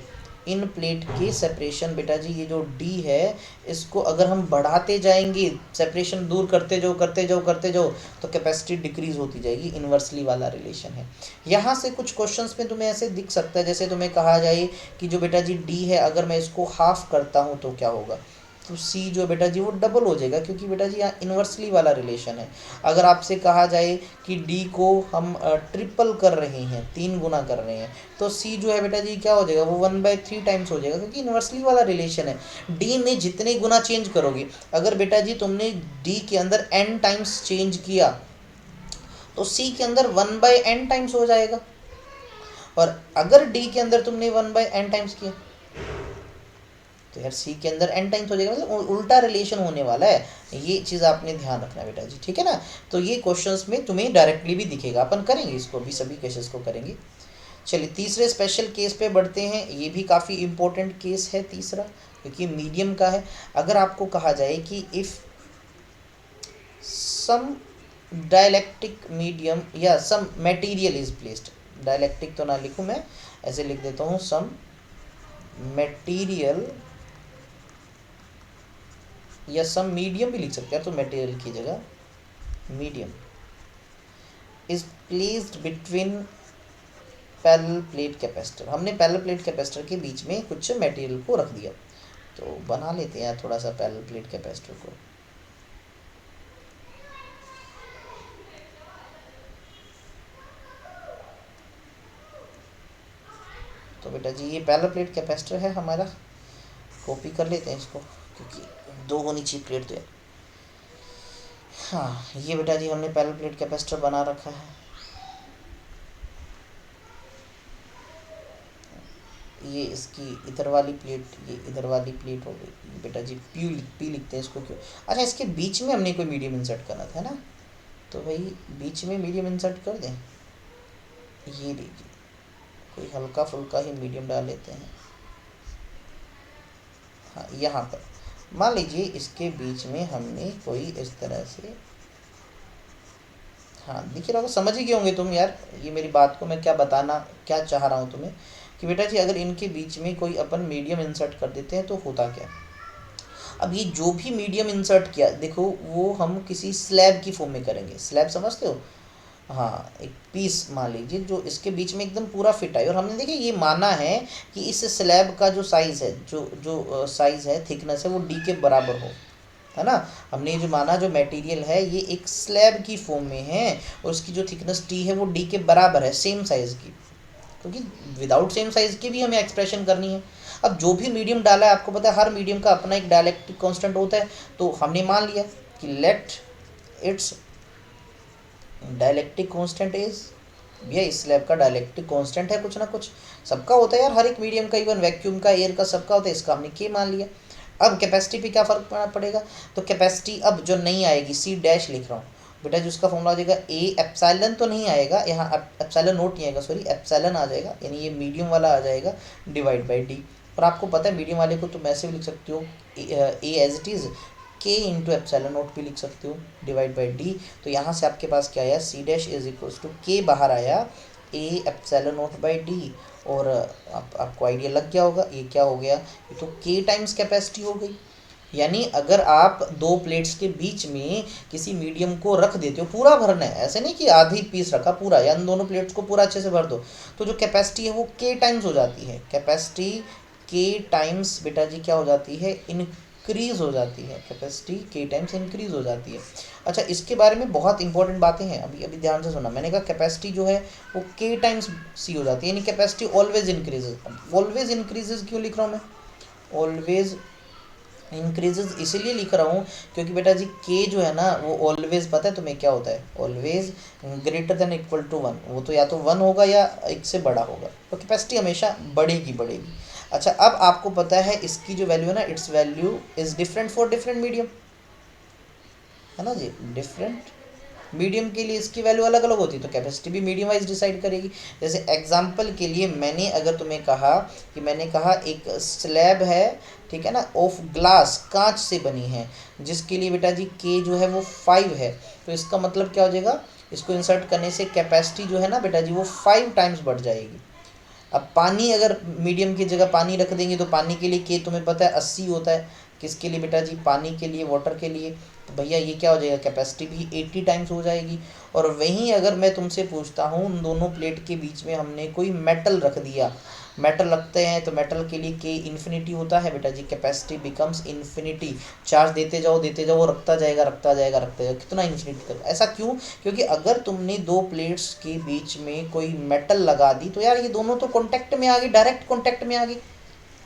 इन प्लेट के सेपरेशन बेटा जी, ये जो डी है इसको अगर हम बढ़ाते जाएंगे, सेपरेशन दूर करते जाओ करते जाओ करते जाओ, तो कैपेसिटी डिक्रीज होती जाएगी। इन्वर्सली वाला रिलेशन है। यहाँ से कुछ क्वेश्चंस में तुम्हें ऐसे दिख सकता है, जैसे तुम्हें कहा जाए कि जो बेटा जी डी है अगर मैं इसको हाफ करता हूँ तो क्या होगा, तो सी जो बेटा जी वो डबल हो जाएगा, क्योंकि बेटा जी यहाँ इन्वर्सली वाला रिलेशन है। अगर आपसे कहा जाए कि डी को हम ट्रिपल कर रहे हैं, 3 गुना कर रहे हैं, तो सी जो है बेटा जी क्या हो जाएगा, वो 1/3 टाइम्स हो जाएगा, क्योंकि इन्वर्सली वाला रिलेशन है। डी में जितने गुना चेंज करोगे, अगर बेटा जी तुमने डी के अंदर n टाइम्स चेंज किया तो सी के अंदर 1/n टाइम्स हो जाएगा। और अगर डी के अंदर तुमने 1/n टाइम्स किया तो यार सी के अंदर एन टाइम्स हो जाएगा, मतलब उल्टा रिलेशन होने वाला है, ये चीज़ आपने ध्यान रखना बेटा जी, ठीक है ना। तो ये क्वेश्चंस में तुम्हें डायरेक्टली भी दिखेगा, अपन करेंगे इसको भी, सभी केसेस को करेंगे। चलिए तीसरे स्पेशल केस पे बढ़ते हैं, ये भी काफ़ी इम्पोर्टेंट केस है तीसरा, क्योंकि मीडियम का है। अगर आपको कहा जाए कि इफ़ सम डायलैक्टिक मीडियम या some material is placed, dielectric तो ना लिखूं मैं, ऐसे लिख देता हूँ सम मटेरियल, या सम मीडियम भी लिख सकते हैं, तो मटेरियल की जगह medium is placed between parallel plate capacitor. हमने पैरेलल प्लेट कैपेसिटर के बीच में कुछ मटेरियल को रख दिया, तो बना लेते हैं थोड़ा सा पैरेलल प्लेट कैपेसिटर को। तो बेटा जी ये पैरेलल प्लेट कैपेसिटर है हमारा, कॉपी कर लेते हैं इसको, क्योंकि दो होनी चाहिए प्लेट तो यार। हाँ ये बेटा जी हमने पैरेलल प्लेट कैपेसिटर बना रखा है। ये इसकी इधर वाली प्लेट, ये इधर वाली प्लेट हो गई बेटा जी, पी लिखते हैं इसको, क्यों? अच्छा इसके बीच में हमने कोई मीडियम इंसर्ट करना था ना, तो भाई बीच में मीडियम इंसर्ट कर दें। ये देखिए कोई हल्का फुल्का ही मीडियम डाल लेते हैं। हाँ यहाँ पर मान लीजिए इसके बीच में हमने कोई इस तरह से, हाँ दिख रहा होगा, समझ ही गए होंगे तुम यार ये मेरी बात को मैं क्या बताना क्या चाह रहा हूँ तुम्हें, कि बेटा जी अगर इनके बीच में कोई अपन मीडियम इंसर्ट कर देते हैं तो होता क्या। अब ये जो भी मीडियम इंसर्ट किया देखो, वो हम किसी स्लैब की फॉर्म में करेंगे, स्लैब समझते हो, हाँ एक पीस मान लीजिए जो इसके बीच में एकदम पूरा फिट है, और हमने देखिए ये माना है कि इस स्लैब का जो साइज़ है, जो साइज़ है, थिकनेस है, वो डी के बराबर हो, है ना। हमने जो माना जो मटेरियल है ये एक स्लैब की फॉर्म में है, और उसकी जो थिकनेस टी है वो डी के बराबर है, सेम साइज़ की, क्योंकि विदाउट सेम साइज़ की भी हमें एक्सप्रेशन करनी है। अब जो भी मीडियम डाला है, आपको पता है हर मीडियम का अपना एक डायलेक्ट्रिक कांस्टेंट होता है, तो हमने मान लिया कि let it's dielectric constant is, भैया इस स्लैब का डायलेक्ट्रिक कांस्टेंट है कुछ ना कुछ, सबका होता है यार, हर एक मीडियम का, इवन वैक्यूम का, एयर का, सबका होता है, इसका हमने के मान लिया। अब कैपेसिटी पे क्या फ़र्क पड़ेगा, तो कैपेसिटी अब जो नहीं आएगी, सी डैश लिख रहा हूँ बेटा जी, उसका फॉर्मूला आ जाएगा ए एप्सिलॉन, तो नहीं आएगा यहाँ, एप्सिलॉन नोट नहीं आएगा, सॉरी एप्सिलॉन आ जाएगा, यानी ये मीडियम वाला आ जाएगा, डिवाइड बाई डी। और आपको पता है मीडियम वाले को तुम ऐसे भी लिख सकते हो, ए एज इट इज़ के इंटू एप्सिलॉन नोट भी लिख सकते हो, डिवाइड बाई डी। तो यहाँ से आपके पास क्या आया, C dash is equals to K बाहर आया A epsilon naught by d, और आपको आइडिया लग गया होगा ये क्या हो गया, ये तो के टाइम्स कैपेसिटी हो गई। यानी अगर आप दो प्लेट्स के बीच में किसी मीडियम को रख देते हो, पूरा भरना है, ऐसे नहीं कि आधी पीस रखा पूरा, या इन दोनों प्लेट्स को पूरा अच्छे से भर दो, तो जो कैपेसिटी है वो के टाइम्स हो जाती है, कैपेसिटी के टाइम्स बेटा जी क्या हो जाती है, इंक्रीज हो जाती है, कैपेसिटी के टाइम्स इंक्रीज हो जाती है। अच्छा इसके बारे में बहुत इंपॉर्टेंट बातें हैं, अभी अभी ध्यान से सुना, मैंने कहा कैपेसिटी जो है वो के टाइम्स सी हो जाती है, यानी capacity always increases. Always increases क्यों लिख रहा हूँ मैं, ऑलवेज इंक्रीजेज इसलिए लिख रहा हूँ क्योंकि बेटा जी के जो है ना वो ऑलवेज, पता है तुम्हें क्या होता है, always greater than equal to one, वो तो या तो वन होगा या एक से बड़ा होगा, तो कैपेसिटी हमेशा बढ़ेगी। अच्छा अब आपको पता है इसकी जो वैल्यू है ना, it's value is different for different medium, है ना जी, डिफरेंट मीडियम के लिए इसकी वैल्यू अलग अलग होती है, तो कैपेसिटी भी मीडियम वाइज डिसाइड करेगी। जैसे एग्जांपल के लिए मैंने अगर तुम्हें कहा कि मैंने कहा एक स्लैब है, ठीक है ना, ऑफ ग्लास, कांच से बनी है, जिसके लिए बेटा जी के जो है वो 5 है, तो इसका मतलब क्या हो जाएगा, इसको इंसर्ट करने से कैपेसिटी जो है ना बेटा जी वो 5 टाइम्स बढ़ जाएगी। अब पानी अगर मीडियम की जगह पानी रख देंगे तो पानी के लिए के तुम्हें पता है 80 होता है, किसके लिए बेटा जी, पानी के लिए, वाटर के लिए, तो भैया ये क्या हो जाएगा, कैपेसिटी भी 80 टाइम्स हो जाएगी। और वहीं अगर मैं तुमसे पूछता हूँ उन दोनों प्लेट के बीच में हमने कोई मेटल रख दिया, मेटल रखते हैं तो मेटल के लिए के इन्फिनिटी होता है बेटा जी, कैपेसिटी बिकम्स इन्फिनिटी, चार्ज देते जाओ वो रखता जाएगा, कितना इन्फिनिटी तक, ऐसा क्यों, क्योंकि अगर तुमने दो प्लेट्स के बीच में कोई मेटल लगा दी तो यार ये दोनों तो कॉन्टैक्ट में आ गई, डायरेक्ट कॉन्टैक्ट में आ गई,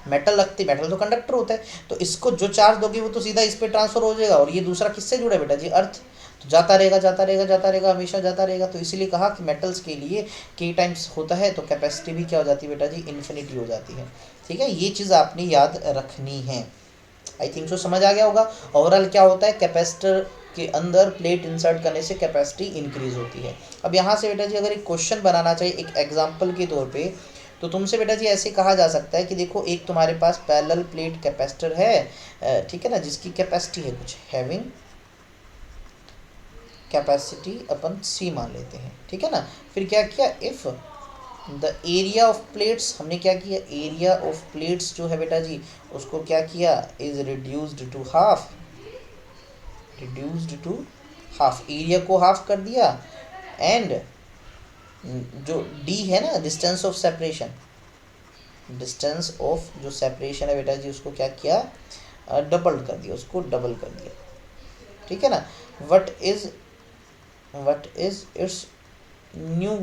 मेटल लगती, मेटल तो कंडक्टर होता है, तो इसको जो चार्ज दोगे वो तो सीधा इस पर ट्रांसफर हो जाएगा, और ये दूसरा किससे जुड़ा है बेटा जी, अर्थ, तो जाता रहेगा हमेशा जाता रहेगा। तो इसीलिए कहा कि मेटल्स के लिए के टाइम्स होता है, तो कैपेसिटी भी क्या हो जाती है बेटा जी, इन्फिनिटी हो जाती है। ठीक है, ये चीज़ आपने याद रखनी है। आई थिंक सो समझ आ गया होगा। ओवरऑल क्या होता है, कैपेसिटर के अंदर प्लेट इंसर्ट करने से कैपेसिटी इंक्रीज होती है। अब यहाँ से बेटा जी अगर एक क्वेश्चन बनाना चाहिए एक एग्जांपल के तौर पे, तो तुमसे बेटा जी ऐसे कहा जा सकता है कि देखो एक तुम्हारे पास पैरेलल प्लेट कैपेसिटर है, ठीक है ना, जिसकी कैपेसिटी है कुछ हैविंग कैपेसिटी अपन सी मान लेते हैं, ठीक है ना। फिर क्या किया, if the area of plates, हमने क्या किया, एरिया ऑफ प्लेट्स जो है बेटा जी उसको क्या किया, is reduced to half, reduced to half, area को हाफ कर दिया। एंड जो डी है ना, distance of separation, distance of जो सेपरेशन है बेटा जी उसको क्या किया, डबल कर दिया, उसको डबल कर दिया, ठीक है ना। What is its new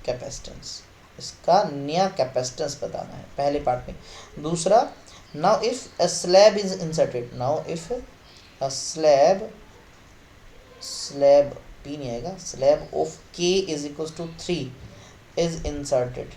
capacitance, इसका नया कैपेसिटेंस बताना है पहले पार्ट में। दूसरा, now if a slab is inserted, now if a slab, slab P नहीं आएगा, slab of K is equal to 3 is inserted,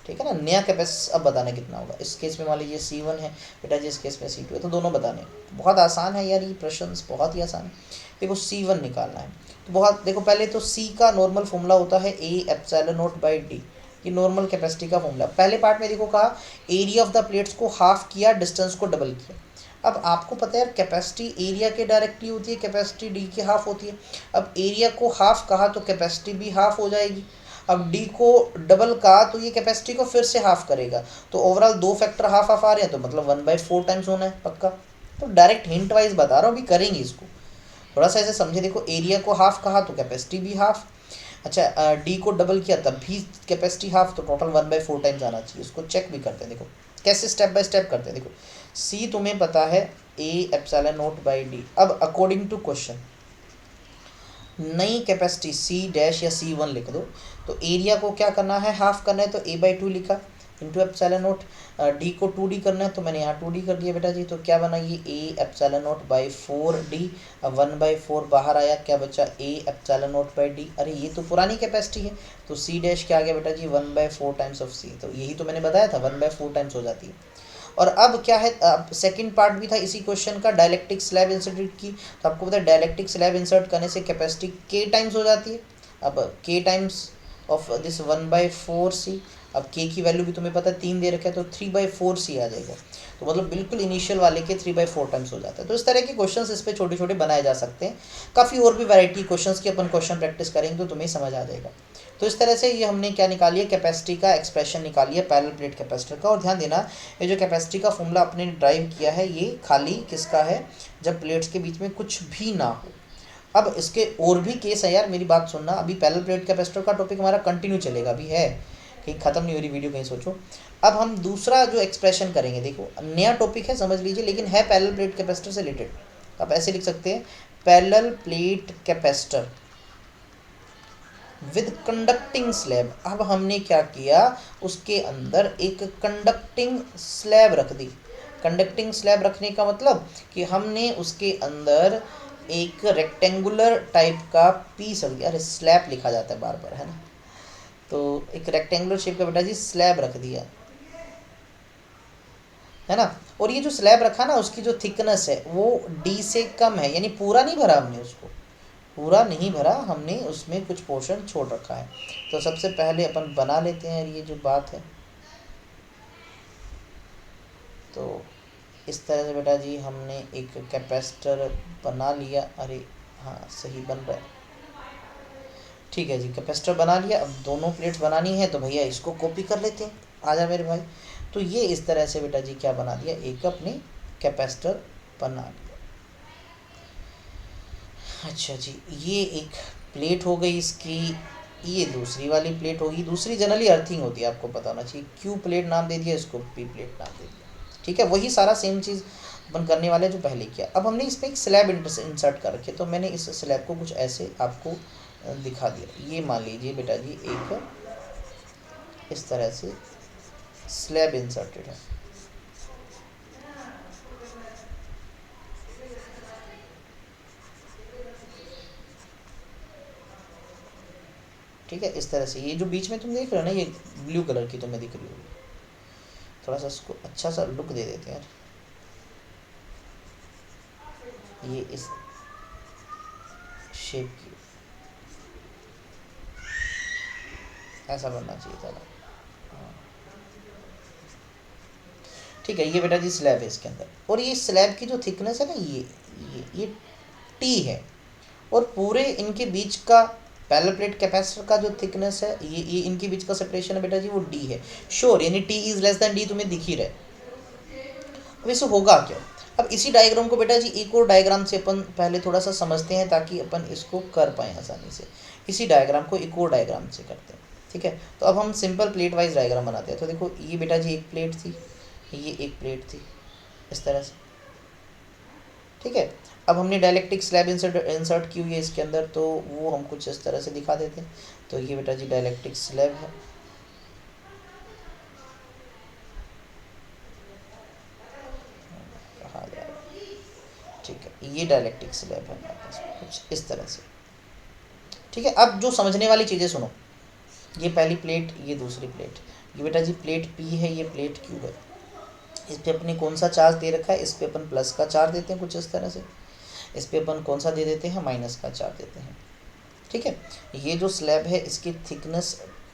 ठीक है ना। नया कैपेसिटी अब बताना कितना होगा, इस केस में मान लीजिए C1 है बेटा जी, इस केस में C2 है, तो दोनों बताने, बहुत आसान है यार ये प्रश्न, बहुत ही आसान है। देखो C1 निकालना है तो बहुत, देखो पहले तो C का नॉर्मल फॉर्मूला होता है A epsilon naught by D, ये नॉर्मल कैपेसिटी का फॉर्मूला। पहले पार्ट में देखो कहा एरिया ऑफ द प्लेट्स को हाफ किया, डिस्टेंस को डबल किया। अब आपको पता है यार कैपेसिटी एरिया के डायरेक्टली होती है, कैपेसिटी डी की हाफ होती है। अब एरिया को हाफ कहा तो कैपेसिटी भी हाफ हो जाएगी। अब डी को डबल कहा तो ये कैपेसिटी को फिर से हाफ करेगा, तो ओवरऑल दो फैक्टर हाफ हाफ आ रहे हैं, तो मतलब 1/4 टाइम्स होना है पक्का। तो डायरेक्ट हिंट वाइज बता रहा हूँ, अभी करेंगे इसको, थोड़ा सा ऐसे समझे। देखो एरिया को हाफ कहा तो कैपेसिटी भी हाफ, अच्छा डी को डबल किया तब भी कैपेसिटी हाफ, तो टोटल 1/4 टाइम्स आना चाहिए। इसको चेक भी करते हैं, देखो कैसे स्टेप बाय स्टेप करते हैं। देखो सी तुम्हें पता है ए एप्सिलॉन नॉट बाई डी। अब अकॉर्डिंग टू क्वेश्चन नई कैपेसिटी सी डैश या C1 लिख दो, तो एरिया को क्या करना है, हाफ करना है, तो A/2 लिखा इंटू एप्सिलॉन नॉट। डी को 2D करना है तो मैंने यहाँ 2D कर दिया बेटा जी, तो क्या बना ये A epsilon naught by 4D। अब 1/4 बाहर आया, क्या बचा A epsilon naught by D. अरे ये तो पुरानी कैपेसिटी है, तो C डैश क्या आ गया बेटा जी 1/4 टाइम्स ऑफ C, तो यही तो मैंने बताया था 1/4 टाइम्स हो जाती है। और अब क्या है, अब सेकंड पार्ट भी था इसी क्वेश्चन का, डायलेक्ट्रिक स्लैब इंसर्ट की, तो आपको पता है डायलेक्ट्रिक स्लैब इंसर्ट करने से कैपेसिटी के टाइम्स हो जाती है। अब के टाइम्स ऑफ दिस 1/4C, अब के की वैल्यू भी तुम्हें पता है 3 दे रखा है, तो 3/4C आ जाएगा, तो मतलब बिल्कुल इनिशियल वाले के 3/4 टाइम्स हो जाता है। तो इस तरह के क्वेश्चंस इस पे छोटे छोटे बनाए जा सकते हैं। काफ़ी और भी वैरायटी क्वेश्चंस की अपन क्वेश्चन प्रैक्टिस करेंगे तो तुम्हें समझ आ जाएगा। तो इस तरह से ये हमने क्या निकाली है, कैपेसिटी का एक्सप्रेशन निकाली है पैरेलल प्लेट कैपेसिटर का। और ध्यान देना ये जो कैपेसिटी का फॉर्मूला अपने ड्राइव किया है ये खाली किसका है, जब प्लेट्स के बीच में कुछ भी ना हो। अब इसके और भी केस है यार, मेरी बात सुनना, अभी पैरेलल प्लेट कैपेसिटर का टॉपिक हमारा कंटिन्यू चलेगा, अभी है कहीं ख़त्म नहीं हो रही वीडियो, कहीं सोचो। अब हम दूसरा जो एक्सप्रेशन करेंगे, देखो नया टॉपिक है समझ लीजिए, लेकिन है पैरेलल प्लेट कैपेसिटर से रिलेटेड। आप ऐसे लिख सकते हैं, parallel plate capacitor with conducting slab. अब हमने क्या किया, उसके अंदर एक कंडक्टिंग स्लैब रख दी। कंडक्टिंग स्लैब रखने का मतलब कि हमने उसके अंदर एक रेक्टेंगुलर टाइप का पीस रख दिया। अरे स्लैब लिखा जाता है बार बार, है ना, तो एक रेक्टेंगुलर शेप का बेटा जी स्लैब रख दिया, है ना। और ये जो स्लैब रखा ना उसकी जो थिकनेस है वो डी से कम है, यानी पूरा नहीं भरा हमने उसको, पूरा नहीं भरा हमने, उसमें कुछ पोर्शन छोड़ रखा है। तो सबसे पहले अपन बना लेते हैं ये जो बात है, तो इस तरह से बेटा जी हमने एक कैपेसिटर बना लिया। अरे हाँ सही बन रहा है, ठीक है जी, कैपेसिटर बना लिया। अब दोनों प्लेट्स बनानी है तो भैया इसको कॉपी कर लेते हैं, आजा मेरे भाई। तो ये इस तरह से बेटा जी क्या बना दिया, एक अपने कैपेसिटर बना लिया। अच्छा जी, ये एक प्लेट हो गई इसकी, ये दूसरी वाली प्लेट होगी। दूसरी जनरली अर्थिंग होती है, आपको पता होना चाहिए। क्यू प्लेट नाम दे दिया, इसको पी प्लेट नाम दे दिया, ठीक है। वही सारा सेम चीज़ अपन करने वाले जो पहले किया। अब हमने इसमें एक स्लैब इंसर्ट कर रखे, तो मैंने इस स्लैब को कुछ ऐसे आपको दिखा दिया। ये मान लीजिए बेटा जी एक इस तरह से स्लैब इंसर्टेड है, ठीक है। इस तरह से ये जो बीच में तुम देख रहे हो ना, ये ब्लू कलर की तुम्हें दिख रही होगी, थोड़ा सा इसको अच्छा सा लुक दे देते हैं यार, ये इस शेप की ऐसा बनना चाहिए था। ठीक है, ये बेटा जी स्लैब है इसके अंदर, और ये स्लैब की जो थिकनेस है ना, ये टी है, और पूरे इनके बीच का पैरेलल प्लेट कैपेसिटर का जो थिकनेस है, ये इनके बीच का सेपरेशन है बेटा जी वो डी है। श्योर, यानी T is less than D तुम्हें दिख ही रहा है। अब इससे होगा क्या? अब इसी डायग्राम को बेटा जी एक और डायग्राम से अपन पहले थोड़ा सा समझते हैं ताकि अपन इसको कर पाए आसानी से। इसी डायग्राम को एक और डायग्राम से करते हैं, ठीक है। तो अब हम सिंपल प्लेट वाइज डायग्राम बनाते हैं। तो देखो ये बेटा जी एक प्लेट थी, ये एक प्लेट थी, इस तरह से, ठीक है। अब हमने डायलेक्ट्रिक स्लैब इंसर्ट की हुई है इसके अंदर, तो वो हम कुछ इस तरह से दिखा देते हैं। तो ये बेटा जी डायलेक्ट्रिक स्लैब है, कहा जाएगा, ठीक है, ये डायलेक्ट्रिक स्लैब है हमारे पास कुछ इस तरह से, ठीक है। अब जो समझने वाली चीज़ें सुनो, ये पहली प्लेट, ये दूसरी प्लेट, ये बेटा जी प्लेट पी है, ये प्लेट क्यू है। इस पे अपने कौन सा चार्ज दे रखा है? इस पे अपन प्लस का चार्ज देते हैं कुछ इस तरह से, इस पे अपन कौन सा दे देते हैं? माइनस का चार्ज देते हैं, ठीक है। ये जो स्लैब है इसकी थिकनेस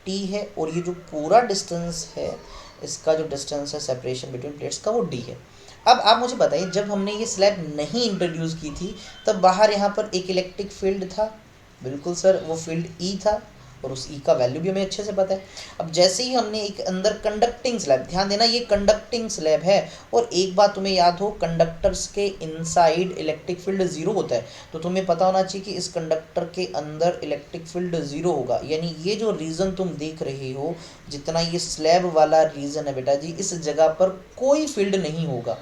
टी है, और ये जो पूरा डिस्टेंस है, इसका जो डिस्टेंस है सेपरेशन बिटवीन प्लेट्स का, वो डी है। अब आप मुझे बताइए, जब हमने ये स्लैब नहीं इंट्रोड्यूस की थी तब बाहर यहाँ पर एक इलेक्ट्रिक फील्ड था, बिल्कुल सर, वो फील्ड ई था, और उस ई का वैल्यू भी हमें अच्छे से पता है। अब जैसे ही हमने एक अंदर कंडक्टिंग स्लैब, ध्यान देना ये कंडक्टिंग स्लैब है, और एक बात तुम्हें याद हो, कंडक्टर्स के इनसाइड इलेक्ट्रिक फील्ड जीरो होता है, तो तुम्हें पता होना चाहिए कि इस कंडक्टर के अंदर इलेक्ट्रिक फील्ड जीरो होगा। यानी ये जो रीजन तुम देख रहे हो, जितना ये स्लैब वाला रीजन है बेटा जी, इस जगह पर कोई फील्ड नहीं होगा।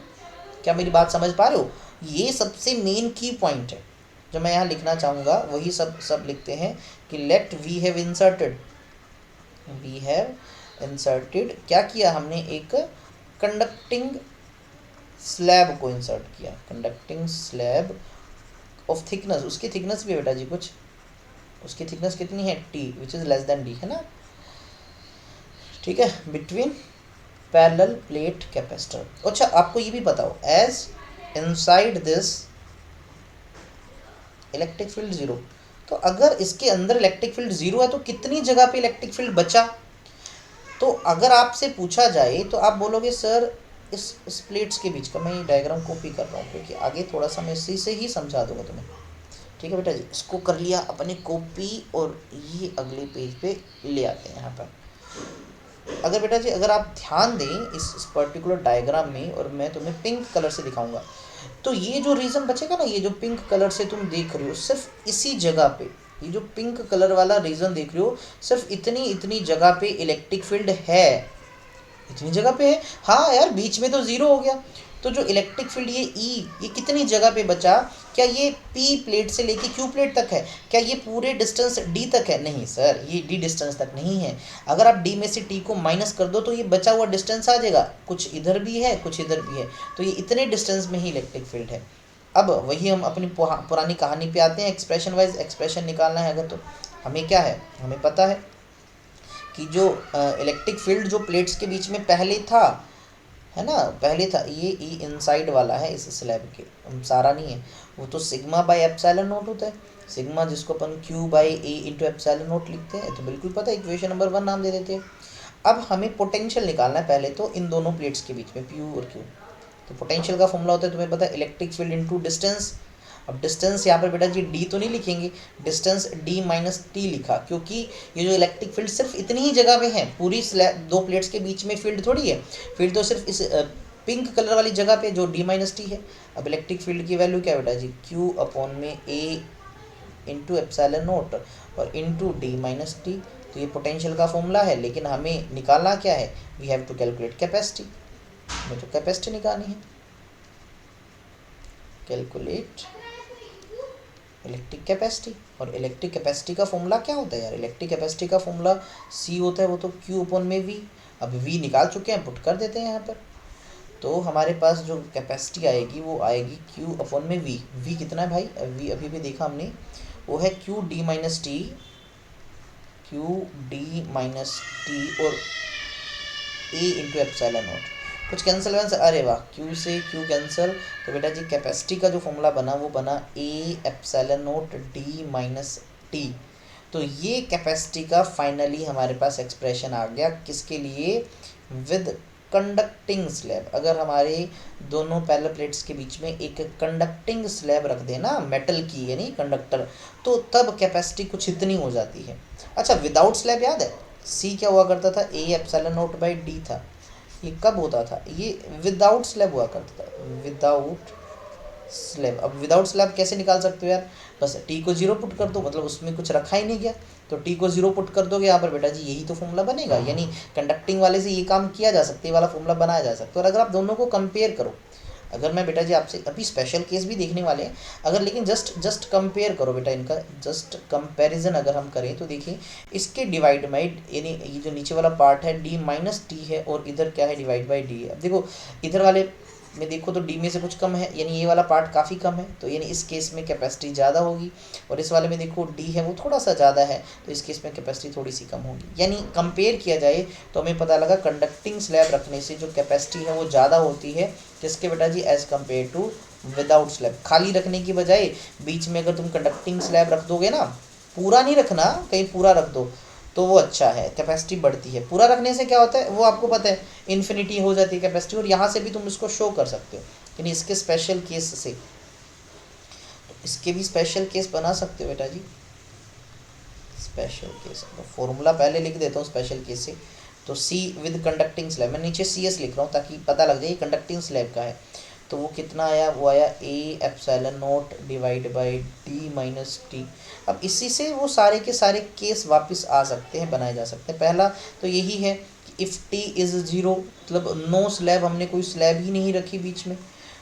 क्या मेरी बात समझ पा रहे हो? ये सबसे मेन की पॉइंट है जो मैं यहाँ लिखना चाहूँगा, वही सब लिखते हैं कि लेट वी हैव इंसर्टेड, क्या किया हमने? एक कंडक्टिंग स्लैब को इंसर्ट किया, कंडक्टिंग स्लैब ऑफ थिकनेस, उसकी थिकनेस भी बेटा जी कुछ, उसकी थिकनेस कितनी है? T, which is less than D, है ना, ठीक है, बिटवीन पैरेलल प्लेट कैपेसिटर। अच्छा, आपको ये भी पता हो, as inside this electric field zero, तो अगर इसके अंदर इलेक्ट्रिक फील्ड जीरो है तो कितनी जगह पे इलेक्ट्रिक फील्ड बचा? तो अगर आपसे पूछा जाए तो आप बोलोगे सर इस प्लेट्स के बीच का, मैं ये डायग्राम कॉपी कर रहा हूँ क्योंकि आगे थोड़ा सा मैं इसी से ही समझा दूंगा तुम्हें, ठीक है बेटा जी। इसको कर लिया अपने कॉपी, और ये अगले पेज पे ले आते हैं यहाँ पर। अगर बेटा जी अगर आप ध्यान दें इस पर्टिकुलर डायग्राम में, और मैं तुम्हें पिंक कलर से दिखाऊंगा, तो ये जो रीजन बचेगा ना, ये जो पिंक कलर से तुम देख रहे हो, सिर्फ इसी जगह पे, ये जो पिंक कलर वाला रीजन देख रहे हो, सिर्फ इतनी जगह पे इलेक्ट्रिक फील्ड है, इतनी जगह पे है। हाँ यार, बीच में तो जीरो हो गया, तो जो इलेक्ट्रिक फील्ड ये ई, ये कितनी जगह पे बचा? क्या ये पी प्लेट से लेके क्यू प्लेट तक है? क्या ये पूरे डिस्टेंस डी तक है? नहीं सर, ये डी डिस्टेंस तक नहीं है। अगर आप डी में से टी को माइनस कर दो तो ये बचा हुआ डिस्टेंस आ जाएगा, कुछ इधर भी है कुछ इधर भी है, तो ये इतने डिस्टेंस में ही इलेक्ट्रिक फील्ड है। अब वही हम अपनी पुरानी कहानी पे आते हैं, एक्सप्रेशन वाइज एक्सप्रेशन निकालना है अगर, तो हमें क्या है, हमें पता है कि जो इलेक्ट्रिक फील्ड जो प्लेट्स के बीच में पहले था, है ना, पहले था, ये ई इनसाइड वाला है इस स्लैब के, सारा नहीं है, वो तो सिग्मा बाय एप्सिलॉन नोट होता है, सिग्मा जिसको अपन Q by A into epsilon naught लिखते हैं, तो बिल्कुल पता है, इक्वेशन नंबर 1 नाम दे देते हैं। अब हमें पोटेंशियल निकालना है पहले तो इन दोनों प्लेट्स के बीच में, पी और क्यू। तो पोटेंशियल का फॉर्मूला होता है तुम्हें पता है, इलेक्ट्रिक फील्ड इनटू डिस्टेंस। अब डिस्टेंस यहाँ पर बेटा जी डी तो नहीं लिखेंगे, डिस्टेंस डी माइनस टी लिखा, क्योंकि ये जो इलेक्ट्रिक फील्ड सिर्फ इतनी ही जगह पे है, पूरी स्लैब दो प्लेट्स के बीच में फील्ड थोड़ी है, फील्ड तो सिर्फ इस पिंक कलर वाली जगह पे जो डी माइनस टी है। अब इलेक्ट्रिक फील्ड की वैल्यू क्या बेटा जी? क्यू अपॉन में ए इंटू एप्सिलॉन नोट और इंटू डी माइनस टी। तो ये पोटेंशियल का फॉर्मूला है, लेकिन हमें निकालना क्या है? We have to calculate capacity, हमें तो कैपेसिटी निकालनी है, कैलकुलेट इलेक्ट्रिक कैपेसिटी। और इलेक्ट्रिक कैपेसिटी का फॉर्मूला क्या होता है यार? इलेक्ट्रिक कैपेसिटी का फॉर्मूला सी होता है, वो तो क्यू अपॉन में वी। अब वी निकाल चुके हैं, पुट कर देते हैं यहाँ पर, तो हमारे पास जो कैपेसिटी आएगी वो आएगी क्यू अपॉन में वी। वी कितना है भाई? वी अभी भी देखा हमने, वो है Q D minus T, Q D minus T और ए इंटू एप्सिलॉन नॉट। कुछ कैंसिल वैंसिल, अरे वाह, क्यू से क्यू कैंसिल। तो बेटा जी कैपेसिटी का जो फॉर्मूला बना वो बना A epsilon not D minus T. तो ये कैपेसिटी का फाइनली हमारे पास एक्सप्रेशन आ गया, किसके लिए, विद कंडक्टिंग स्लैब। अगर हमारे दोनों पैरेलल प्लेट्स के बीच में एक कंडक्टिंग स्लैब रख देना मेटल की, यानी कंडक्टर, तो तब कैपेसिटी कुछ इतनी हो जाती है। अच्छा, विदाउट स्लैब याद है सी क्या हुआ करता था, ए एप्सिलॉन नॉट बाई डी था। ये कब होता था, ये विदाउट स्लैब हुआ करता था, विदाउट स्लैब। अब विदाउट स्लैब कैसे निकाल सकते हो यार, बस टी को जीरो पुट कर दो, मतलब उसमें कुछ रखा ही नहीं गया, तो टी को जीरो पुट कर दोगे यहाँ पर बेटा जी, यही तो फॉर्मूला बनेगा। यानी कंडक्टिंग वाले से ये काम किया जा सकता है, ये वाला फॉर्मूला बनाया जा सकता है। और अगर आप दोनों को कंपेयर करो, अगर मैं बेटा जी आपसे अभी स्पेशल केस भी देखने वाले हैं, अगर लेकिन जस्ट कंपेयर करो बेटा, इनका जस्ट कंपैरिजन अगर हम करें तो देखिए, इसके डिवाइड बाई, यानी ये जो नीचे वाला पार्ट है डी माइनस टी है, और इधर क्या है, डिवाइड बाई डी है। अब देखो इधर वाले में देखो तो डी में से कुछ कम है, यानी ये वाला पार्ट काफ़ी कम है, तो यानी इस केस में कैपेसिटी ज़्यादा होगी। और इस वाले में देखो डी है वो थोड़ा सा ज़्यादा है, तो इस केस में कैपेसिटी थोड़ी सी कम होगी। यानी कंपेयर किया जाए तो हमें पता लगा कंडक्टिंग स्लैब रखने से जो कैपेसिटी है वो ज़्यादा होती है, किसके बेटा जी, as compare to without slab. खाली रखने की बजाय बीच में अगर तुम कंडक्टिंग स्लैब रख दोगे ना, पूरा नहीं रखना, कहीं पूरा रख दो तो वो अच्छा है, कैपेसिटी बढ़ती है। पूरा रखने से क्या होता है वो आपको पता है, इन्फिनिटी हो जाती है कैपेसिटी, और यहाँ से भी तुम इसको शो कर सकते हो, यानी इसके स्पेशल केस से, तो इसके भी स्पेशल केस बना सकते हो बेटा जी। स्पेशल केस फॉर्मूला पहले लिख देता हूँ स्पेशल केस से। तो सी विद कंडक्टिंग स्लैब, मैं नीचे सी एस लिख रहा हूँ ताकि पता लग जाए कंडक्टिंग स्लैब का है। तो वो कितना आया, वो आया A epsilon not divide by d minus T. अब इसी से वो सारे के सारे केस वापस आ सकते हैं, बनाए जा सकते हैं। पहला तो यही है कि इफ़ टी इज़ ज़ीरो, मतलब नो स्लैब, हमने कोई स्लैब ही नहीं रखी बीच में,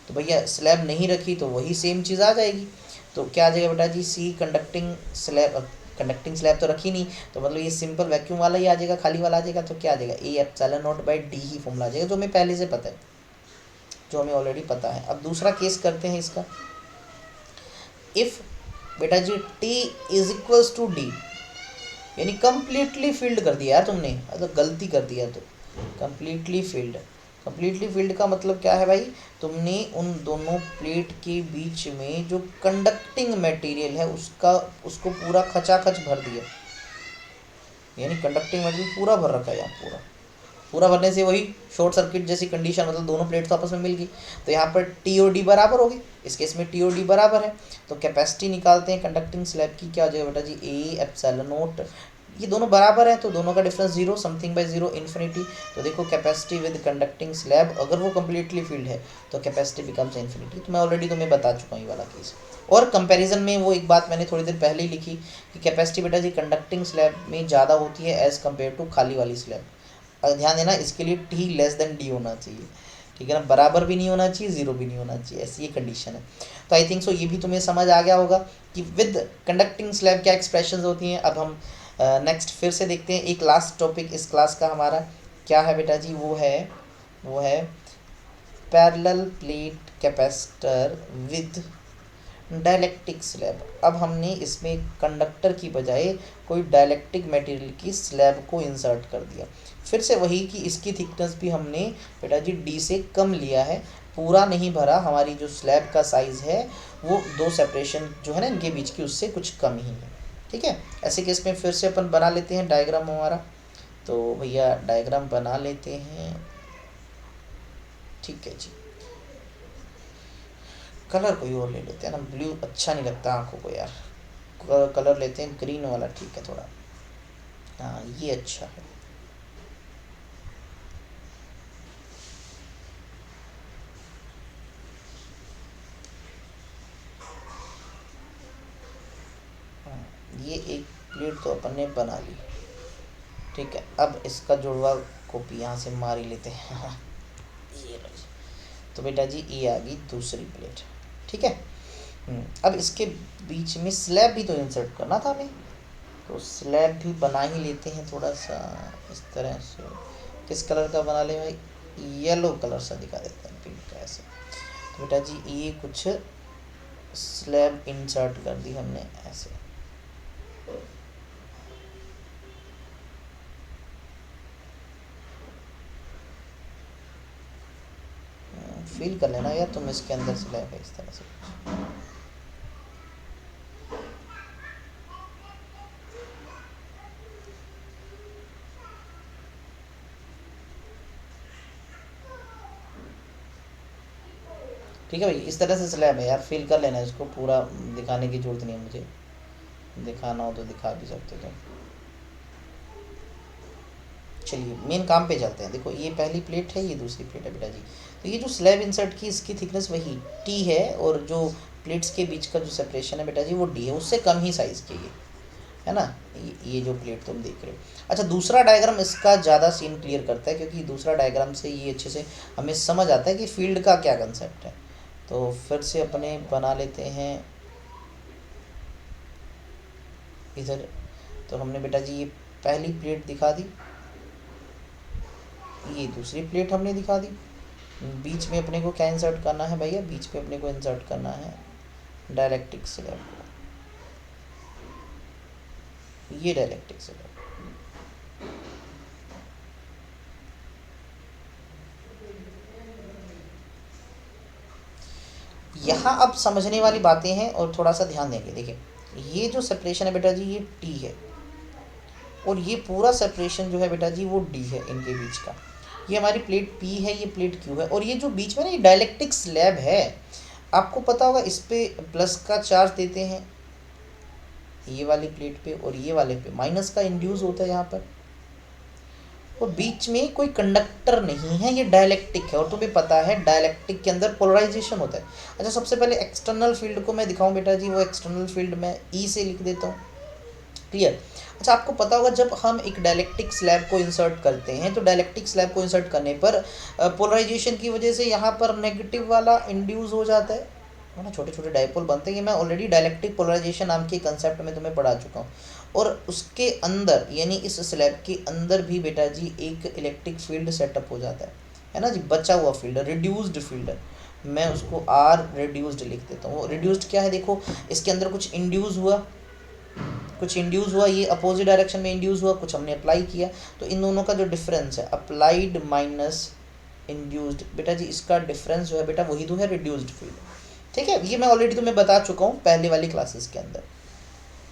तो भैया स्लैब नहीं रखी तो वही सेम चीज़ आ जाएगी। तो क्या आ जाएगा बेटा जी, सी कंडक्टिंग स्लैब, कंडक्टिंग स्लैब तो रखी नहीं, तो मतलब ये सिंपल वैक्यूम वाला ही आ जाएगा, खाली वाला आ जाएगा। तो क्या आ जाएगा, A epsilon naught by D ही फॉर्मूला आ जाएगा, जो हमें पहले से पता है, जो हमें ऑलरेडी पता है। अब दूसरा केस करते हैं इसका, इफ़ बेटा जी t is equals to d, यानी कंप्लीटली फील्ड कर दिया यार तुमने, मतलब गलती कर दिया। तो कंप्लीटली फील्ड, कंप्लीटली फील्ड का मतलब क्या है भाई, तुमने उन दोनों प्लेट के बीच में जो कंडक्टिंग मटेरियल है उसको पूरा खचाखच भर दिया, यानी कंडक्टिंग मटेरियल पूरा भर रखा है यहाँ, पूरा पूरा भरने से वही शॉर्ट सर्किट जैसी कंडीशन, मतलब दोनों प्लेट्स आपस में मिल गई, तो यहाँ पर टी और डी बराबर होगी, इस केस में टी और डी बराबर है। तो कैपेसिटी निकालते हैं कंडक्टिंग स्लैब की, क्या हो जाएगा बेटा जी, ए एप्सिलॉन नॉट, ये दोनों बराबर है तो दोनों का difference zero, something by zero infinity. तो देखो कैपेसिटी विद कंडक्टिंग स्लैब, अगर वो कम्प्लीटली फील्ड है तो कैपेसिटी बिकम्स इन्फिनिटी। तो मैं ऑलरेडी तुम्हें बता चुका हूँ ये वाला केस। और कंपैरिजन में वो एक बात मैंने थोड़ी देर पहले ही लिखी कि कैपेसिटी बेटा जी कंडक्टिंग स्लैब में ज़्यादा होती है एज़ कम्पेयर टू खाली वाली स्लैब। ध्यान देना इसके लिए टी लेस देन डी होना चाहिए, ठीक है ना, बराबर भी नहीं होना चाहिए, जीरो भी नहीं होना चाहिए, ऐसी ये कंडीशन है। तो आई थिंक सो ये भी तुम्हें समझ आ गया होगा कि विद कंडक्टिंग स्लैब क्या एक्सप्रेशंस होती हैं। अब हम नेक्स्ट फिर से देखते हैं, एक लास्ट टॉपिक इस क्लास का हमारा क्या है बेटा जी, वो है parallel plate capacitor with dielectric slab. अब हमने इसमें कंडक्टर की बजाय कोई डाइलेक्ट्रिक मटेरियल की स्लैब को इंसर्ट कर दिया। फिर से वही कि इसकी थिकनेस भी हमने बेटा जी डी से कम लिया है, पूरा नहीं भरा, हमारी जो स्लैब का साइज़ है वो दो सेपरेशन जो है ना इनके बीच की उससे कुछ कम ही है, ठीक है। ऐसे केस में फिर से अपन बना लेते हैं डायग्राम हमारा। तो भैया डायग्राम बना लेते हैं, ठीक है जी। कलर कोई और ले लेते हैं ना, ब्लू अच्छा नहीं लगता आंखों को यार, कलर लेते हैं ग्रीन वाला, ठीक है थोड़ा, हाँ ये अच्छा है। हाँ, ये एक प्लेट तो अपन ने बना ली, ठीक है। अब इसका जुड़वा कॉपी यहाँ से मार ही लेते हैं ये लो जी। तो बेटा जी ये आ गई दूसरी प्लेट, ठीक है। अब इसके बीच में स्लैब भी तो इंसर्ट करना था हमें, तो स्लैब भी बना ही लेते हैं थोड़ा सा इस तरह से। किस कलर का बना ले भाई, येलो कलर सा दिखा देते हैं, पिंक का ऐसे। तो बेटा जी ये कुछ स्लैब इंसर्ट कर दी हमने ऐसे, फील कर लेना यार तुम, इसके अंदर स्लैब है इस तरह से। ठीक है भाई, इस तरह से स्लैब है यार, फील कर लेना इसको, पूरा दिखाने की जरूरत नहीं है मुझे, दिखाना हो तो दिखा भी सकते हो। चलिए मेन काम पे चलते हैं। देखो ये पहली प्लेट है, ये दूसरी प्लेट है बेटा जी। तो ये जो स्लैब इंसर्ट की इसकी थिकनेस वही टी है, और जो प्लेट्स के बीच का जो सेपरेशन है बेटा जी वो डी है, उससे कम ही साइज़ की है ना, ये जो प्लेट तुम देख रहे हो। अच्छा दूसरा डायग्राम इसका ज़्यादा सीन क्लियर करता है, क्योंकि दूसरा डायग्राम से ये अच्छे से हमें समझ आता है कि फील्ड का क्या कंसेप्ट है। तो फिर से अपने बना लेते हैं इधर। तो हमने बेटा जी ये पहली प्लेट दिखा दी, ये दूसरी प्लेट हमने दिखा दी। बीच में अपने को क्या इंसर्ट करना है भैया, बीच में अपने को इंसर्ट करना है डायलेक्ट्रिक स्लैब को, ये डायलेक्ट्रिक स्लैब। यहाँ अब समझने वाली बातें हैं और थोड़ा सा ध्यान देंगे। देखिए ये जो सेपरेशन है बेटा जी ये टी है, और ये पूरा सेपरेशन जो है बेटा जी वो डी है इनके बीच का। ये हमारी प्लेट पी है, ये प्लेट क्यू है, और ये जो बीच में ना ये डायलेक्ट्रिक स्लैब है, आपको पता होगा इस पे प्लस का चार्ज देते हैं ये वाली प्लेट पे, और ये वाले पे माइनस का इंड्यूस होता है यहाँ पर, और बीच में कोई कंडक्टर नहीं है, ये डायलेक्ट्रिक है। और तुम्हें पता है डायलेक्ट्रिक के अंदर पोलराइजेशन होता है। अच्छा सबसे पहले एक्सटर्नल फील्ड को मैं दिखाऊं बेटा जी, वो एक्सटर्नल फील्ड मैं ई से लिख देता हूँ, क्लियर। अच्छा आपको पता होगा जब हम एक डायलेक्ट्रिक स्लैब को इंसर्ट करते हैं, तो डायलेक्ट्रिक स्लैब को इंसर्ट करने पर पोलराइजेशन की वजह से यहाँ पर नेगेटिव वाला इंड्यूस हो जाता है ना, छोटे छोटे डायपोल बनते हैं। ये मैं ऑलरेडी डायलेक्ट्रिक पोलराइजेशन नाम के कंसेप्ट में तुम्हें पढ़ा चुका हूँ। और उसके अंदर यानी इस स्लैब के अंदर भी बेटा जी एक इलेक्ट्रिक फील्ड सेटअप हो जाता है ना जी, बचा हुआ फील्ड, रिड्यूस्ड फील्ड, मैं उसको आर रिड्यूस्ड लिख देता हूँ। रिड्यूस्ड क्या है, देखो इसके अंदर कुछ इंड्यूस हुआ, ये अपोजिट डायरेक्शन में इंड्यूस हुआ, कुछ हमने अप्लाई किया, तो इन दोनों का जो डिफरेंस है अप्लाइड माइनस इंड्यूस्ड, बेटा जी इसका डिफरेंस जो है बेटा वही तो है रिड्यूस्ड फील्ड। ठीक है, ये मैं ऑलरेडी तुम्हें बता चुका हूँ पहले वाली क्लासेस के अंदर।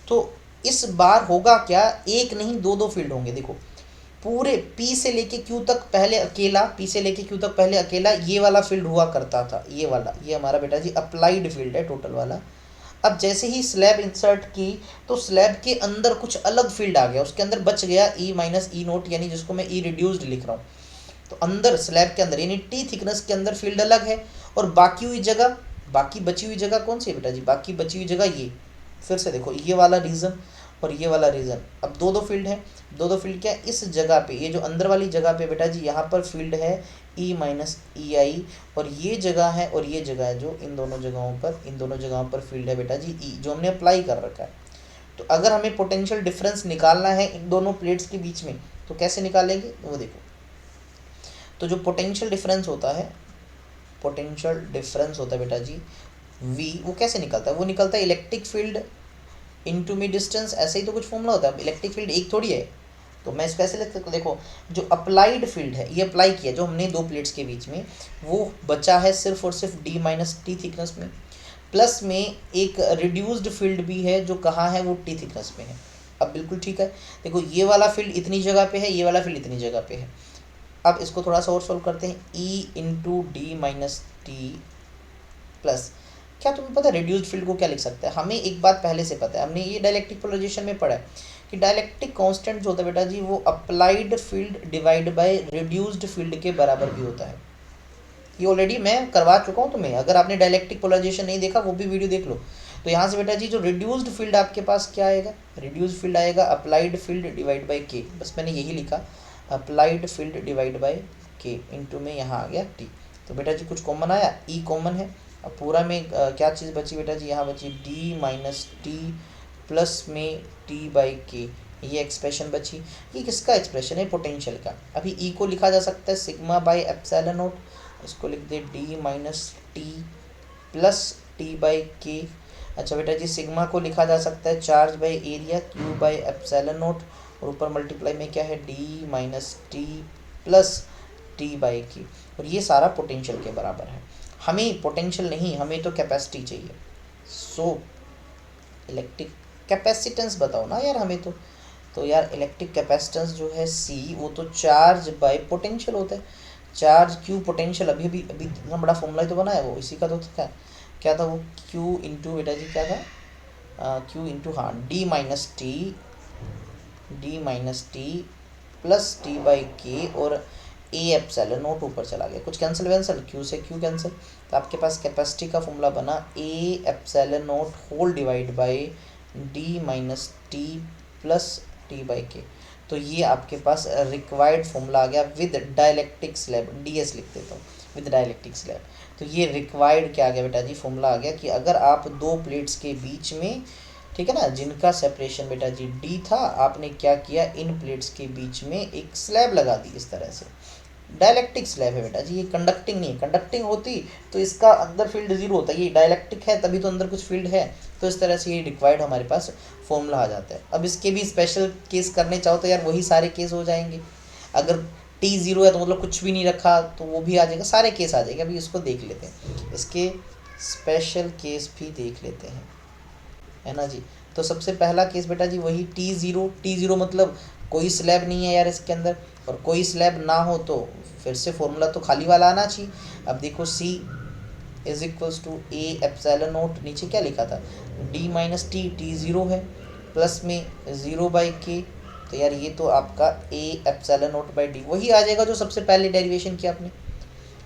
तो इस बार होगा क्या, एक नहीं दो फील्ड होंगे। देखो पूरे P से लेके Q तक पहले अकेला, P से लेके Q तक पहले अकेला ये वाला फील्ड हुआ करता था, ये वाला, ये हमारा बेटा जी अप्लाइड फील्ड है टोटल वाला। अब जैसे ही स्लैब इंसर्ट की तो स्लैब के अंदर कुछ अलग फील्ड आ गया, उसके अंदर बच गया E माइनस ई नोट, यानी जिसको मैं E रिड्यूस्ड लिख रहा हूँ। तो अंदर स्लैब के अंदर यानी T थिकनेस के अंदर फील्ड अलग है, और बाकी हुई जगह, बाकी बची हुई जगह कौन सी है बेटा जी, बाकी बची हुई जगह ये, फिर से देखो ये वाला रीजन और ये वाला रीजन, अब दो फील्ड है। दो फील्ड क्या है, इस जगह पे ये जो अंदर वाली जगह पे बेटा जी यहाँ पर फील्ड है E माइनस ई आई, और ये जगह है और ये जगह है जो इन दोनों जगहों पर फील्ड है बेटा जी E, जो हमने अप्लाई कर रखा है। तो अगर हमें पोटेंशियल डिफरेंस निकालना है इन दोनों प्लेट्स के बीच में, तो कैसे निकालेंगे वो देखो। तो जो पोटेंशियल डिफरेंस होता है बेटा जी V, वो कैसे निकलता है, वो निकलता है electric field into me distance, ऐसे ही तो कुछ फॉर्मूला होता है। इलेक्ट्रिक फील्ड एक थोड़ी है, तो मैं इसको ऐसे लिख सकता हूँ, देखो जो अप्लाइड फील्ड है, ये अप्लाई किया जो हमने दो प्लेट्स के बीच में, वो बचा है सिर्फ और सिर्फ D माइनस टी थिकनेस में, प्लस में एक रिड्यूस्ड फील्ड भी है जो कहाँ है, वो T थिकनेस में है। अब बिल्कुल ठीक है, देखो ये वाला फील्ड इतनी जगह पे है, ये वाला फील्ड इतनी जगह पे है। अब इसको थोड़ा सा और सॉल्व करते हैं, E into D minus T plus, क्या तुम्हें पता है रिड्यूस्ड फील्ड को क्या लिख सकते हैं, हमें एक बात पहले से पता है, हमने ये डायलेक्ट्रिक पोलराइजेशन में पढ़ा है कि डायलेक्ट्रिक कांस्टेंट जो होता है बेटा जी वो applied field divide by reduced field के बराबर भी होता है। ये ऑलरेडी मैं करवा चुका हूँ तुम्हें, अगर आपने डायलेक्ट्रिक पोलराइजेशन नहीं देखा वो भी वीडियो देख लो। तो यहाँ से बेटा जी जो रिड्यूस्ड फील्ड आपके पास क्या आएगा, रिड्यूस्ड फील्ड आएगा अप्लाइड फील्ड डिवाइड बाई के, बस मैंने यही लिखा अप्लाइड फील्ड डिवाइड बाई के, इंटू में यहाँ आ गया टी। तो बेटा जी कुछ कॉमन आया, ई कॉमन है। अब पूरा में क्या चीज़ बची बेटा जी, यहाँ बची डी माइनस टी प्लस में टी बाई के, ये एक्सप्रेशन बची। ये किसका एक्सप्रेशन है, पोटेंशियल का। अभी ई को लिखा जा सकता है सिग्मा बाई एप्सिलॉन नॉट, इसको लिख दे D minus T plus T by K. अच्छा बेटा जी सिग्मा को लिखा जा सकता है charge by area Q by epsilon not, और ऊपर मल्टीप्लाई में क्या है D minus T plus T by की, और ये सारा पोटेंशियल के बराबर है। हमें पोटेंशियल नहीं, हमें तो कैपेसिटी चाहिए। सो इलेक्ट्रिक कैपेसिटेंस बताओ ना यार हमें तो यार इलेक्ट्रिक कैपेसिटेंस जो है सी, वो तो चार्ज बाय पोटेंशियल होता है। चार्ज क्यू पोटेंशियल, अभी अभी अभी इतना बड़ा फॉर्मूला ही तो बना है वो, इसी का तो था। क्या था वो? क्यू इंटू, बेटा जी क्या था? क्यू इंटू, हाँ, d minus T plus T by K, और ए एप्सिलॉन नोट ऊपर चला गया, कुछ कैंसिल वैंसिल, क्यू से क्यू कैंसिल, तो आपके पास कैपेसिटी का फॉर्मूला बना A epsilon naught whole divide by d minus T plus T by K. तो ये आपके पास रिक्वायर्ड फॉर्मूला आ गया विद डाइलेक्ट्रिक स्लैब, डीएस लिख देता हूँ, विद डाइलेक्ट्रिक स्लैब। तो ये रिक्वायर्ड क्या आ गया बेटा जी? फॉर्मूला आ गया कि अगर आप दो प्लेट्स के बीच में, ठीक है ना, जिनका सेपरेशन बेटा जी डी था, आपने क्या किया, इन प्लेट्स के बीच में एक स्लैब लगा दी इस तरह से। डायलैक्ट्रिक स्लैब है बेटा जी, ये कंडक्टिंग नहीं है। कंडक्टिंग होती तो इसका अंदर फील्ड जीरो होता है, ये डायलैक्ट्रिक है तभी तो अंदर कुछ फील्ड है। तो इस तरह से ये रिक्वायर्ड हमारे पास फॉर्मूला आ जाता है। अब इसके भी स्पेशल केस करने चाहो तो यार वही सारे केस हो जाएंगे। अगर टी जीरो है तो मतलब कुछ भी नहीं रखा तो वो भी आ जाएगा, सारे केस आ जाएंगे। अभी इसको देख लेते हैं, इसके स्पेशल केस भी देख लेते हैं, है ना जी। तो सबसे पहला केस बेटा जी वही टी ज़ीरो मतलब कोई स्लैब नहीं है यार इसके अंदर, और कोई स्लैब ना हो तो फिर से फॉर्मूला तो खाली वाला आना चाहिए। अब देखो C is equals to A epsilon naught, नीचे क्या लिखा था, डी माइनस टी ज़ीरो है, प्लस में ज़ीरो बाई के, तो यार ये तो आपका A epsilon naught by D वही आ जाएगा जो सबसे पहले डेरिवेशन किया आपने,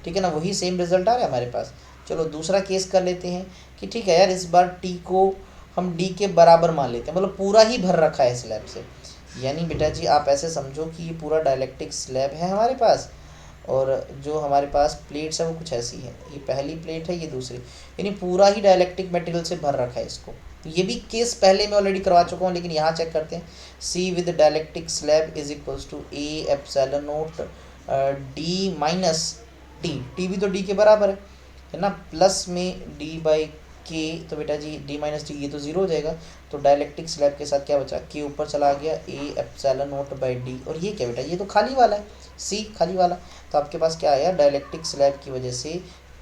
ठीक है ना, वही सेम रिजल्ट आ रहा है हमारे पास। चलो दूसरा केस कर लेते हैं कि ठीक है यार, इस बार टी को हम डी के बराबर मान लेते हैं, मतलब पूरा ही भर रखा है स्लैब से। यानी बेटा जी आप ऐसे समझो कि ये पूरा डायलेक्ट्रिक स्लैब है हमारे पास, और जो हमारे पास प्लेट्स है वो कुछ ऐसी है, ये पहली प्लेट है, ये दूसरी, यानी पूरा ही डायलेक्ट्रिक मटेरियल से भर रखा है इसको। ये भी केस पहले मैं ऑलरेडी करवा चुका हूँ, लेकिन यहाँ चेक करते हैं। C with dielectric slab is equals to A epsilon naught D minus T भी तो डी के बराबर है ना, प्लस में डी बाई के, तो बेटा जी डी माइनस डी ये तो जीरो हो जाएगा, तो डायलेक्ट्रिक स्लैब के साथ क्या बचा, के ऊपर चला गया, ए एप्सिलॉन नोट बाई डी, और ये क्या बेटा, ये तो खाली वाला है, सी खाली वाला। तो आपके पास क्या आया, डायलेक्ट्रिक स्लैब की वजह से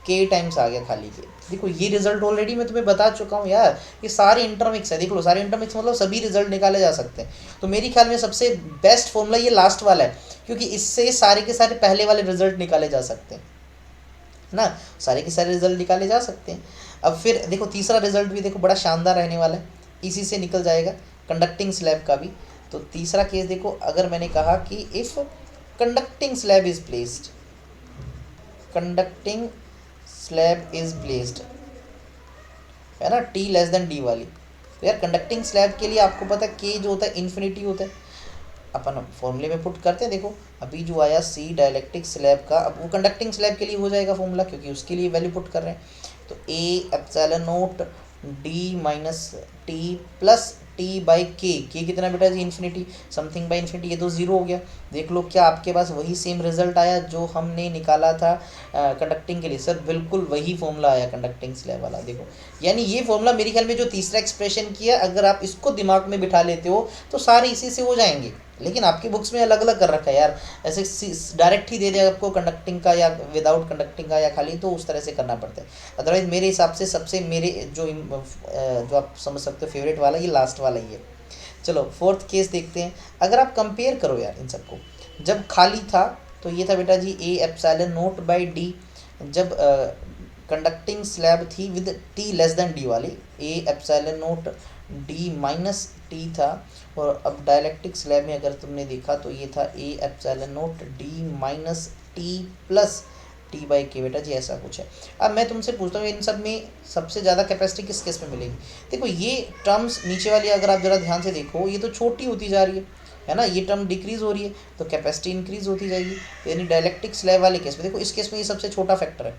के टाइम्स आ गया खाली के। देखो ये रिजल्ट ऑलरेडी मैं तुम्हें बता चुका हूँ यार, ये सारे इंटरमिक्स है, देख लो सारे इंटरमिक्स मतलब सभी रिजल्ट निकाले जा सकते हैं। तो मेरे ख्याल में सबसे बेस्ट फॉर्मूला ये लास्ट वाला है, क्योंकि इससे सारे के सारे पहले वाले रिजल्ट निकाले जा सकते हैं ना, सारे के सारे रिजल्ट निकाले जा सकते हैं। अब फिर देखो तीसरा रिजल्ट भी देखो बड़ा शानदार रहने वाला है, इसी से निकल जाएगा कंडक्टिंग स्लैब का भी। तो तीसरा केस देखो, अगर मैंने कहा कि if conducting slab is placed, conducting slab is placed, है ना, टी लेस देन डी वाली, तो यार कंडक्टिंग स्लैब के लिए आपको पता है के जो होता है इन्फिनिटी होता है, अपन फॉर्मूले में पुट करते हैं। देखो अभी जो आया सी डायलेक्ट्रिक स्लैब का, अब वो कंडक्टिंग स्लैब के लिए हो जाएगा फॉर्मूला, क्योंकि उसके लिए वैल्यू पुट कर रहे हैं। तो ए epsilon naught D minus T plus T by के कितना बेटा जी, इन्फिनिटी, समथिंग बाई इन्फिनिटी, ये तो जीरो हो गया। देख लो क्या आपके पास वही सेम रिजल्ट आया जो हमने निकाला था कंडक्टिंग के लिए। सर बिल्कुल वही फॉर्मूला आया कंडक्टिंग स्लैब वाला, देखो यानी ये फॉर्मूला मेरे ख्याल में जो तीसरा एक्सप्रेशन किया, अगर आप इसको दिमाग में बिठा लेते हो तो सारे इसी से हो जाएंगे। लेकिन आपकी बुक्स में अलग अलग कर रखा है यार, ऐसे डायरेक्ट ही दे दिया आपको कंडक्टिंग का या विदाउट कंडक्टिंग का या खाली, तो उस तरह से करना पड़ता है। अदरवाइज मेरे हिसाब से सबसे मेरे जो आप समझ सकते हो फेवरेट वाला ये लास्ट वाला ही है। चलो फोर्थ केस देखते हैं। अगर आप कंपेयर करो यार इन सबको, जब खाली था तो ये था बेटा जी A epsilon naught by D, जब कंडक्टिंग स्लैब थी with T less than D वाली, A epsilon naught D minus T था, और अब डायलेक्ट्रिक स्लैब में अगर तुमने देखा तो ये था ए epsilon naught D minus T plus T by के, बेटा जी ऐसा कुछ है। अब मैं तुमसे पूछता हूँ इन सब में सबसे ज़्यादा कैपेसिटी किस केस में मिलेगी। देखो ये टर्म्स नीचे वाली अगर आप ज़रा ध्यान से देखो, ये तो छोटी होती जा रही है ना, ये टर्म डिक्रीज हो रही है तो कैपेसिटी इंक्रीज होती जाएगी। यानी डायलेक्ट्रिक स्लैब वाले केस में देखो, इस केस में ये सबसे छोटा फैक्टर है,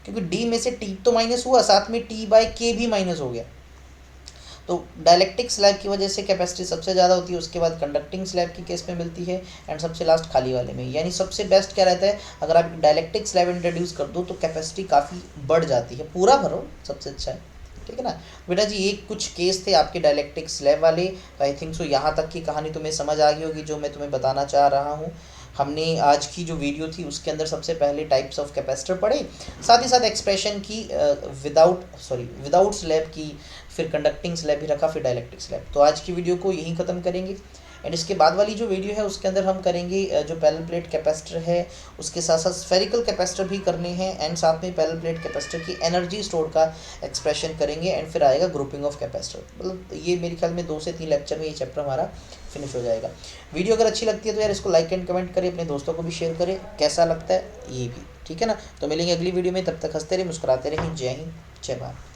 क्योंकि डी में से टी तो माइनस हुआ, साथ में टी बाई के भी माइनस हो गया। तो डायलेक्ट्रिक स्लैब की वजह से कैपेसिटी सबसे ज़्यादा होती है, उसके बाद कंडक्टिंग स्लैब की केस में मिलती है, एंड सबसे लास्ट खाली वाले में। यानी सबसे बेस्ट क्या रहता है, अगर आप डायलेक्ट्रिक स्लैब इंट्रोड्यूस कर दो तो कैपेसिटी काफ़ी बढ़ जाती है, पूरा भरो सबसे अच्छा है, ठीक है ना बेटा जी। ये कुछ केस थे आपके डायलेक्ट्रिक स्लैब वाले। तो आई थिंक सो यहाँ तक की कहानी तुम्हें समझ आ गई होगी जो मैं तुम्हें बताना चाह रहा हूँ। हमने आज की जो वीडियो थी उसके अंदर सबसे पहले टाइप्स ऑफ कैपेसिटर पढ़े, साथ ही साथ एक्सप्रेशन की विदाउट स्लैब की, फिर कंडक्टिंग स्लैब भी रखा, फिर डाइलेक्ट्रिक स्लैब। तो आज की वीडियो को यहीं ख़त्म करेंगे। एंड इसके बाद वाली जो वीडियो है उसके अंदर हम करेंगे जो पैरेलल प्लेट कैपेसिटर है उसके साथ साथ स्फेरिकल कैपेसिटर भी करने हैं, एंड साथ में पैरेलल प्लेट कैपेसिटर की एनर्जी स्टोर का एक्सप्रेशन करेंगे, एंड फिर आएगा ग्रुपिंग ऑफ कैपेसिटर। मतलब ये मेरे ख्याल में 2 से 3 लेक्चर में ये चैप्टर हमारा फिनिश हो जाएगा। वीडियो अगर अच्छी लगती है तो यार इसको लाइक एंड कमेंट करें, अपने दोस्तों को भी शेयर करें, कैसा लगता है ये भी, ठीक है ना। तो मिलेंगे अगली वीडियो में, तब तक हंसते रहिए, मुस्कुराते रहिए। जय हिंद, जय भारत।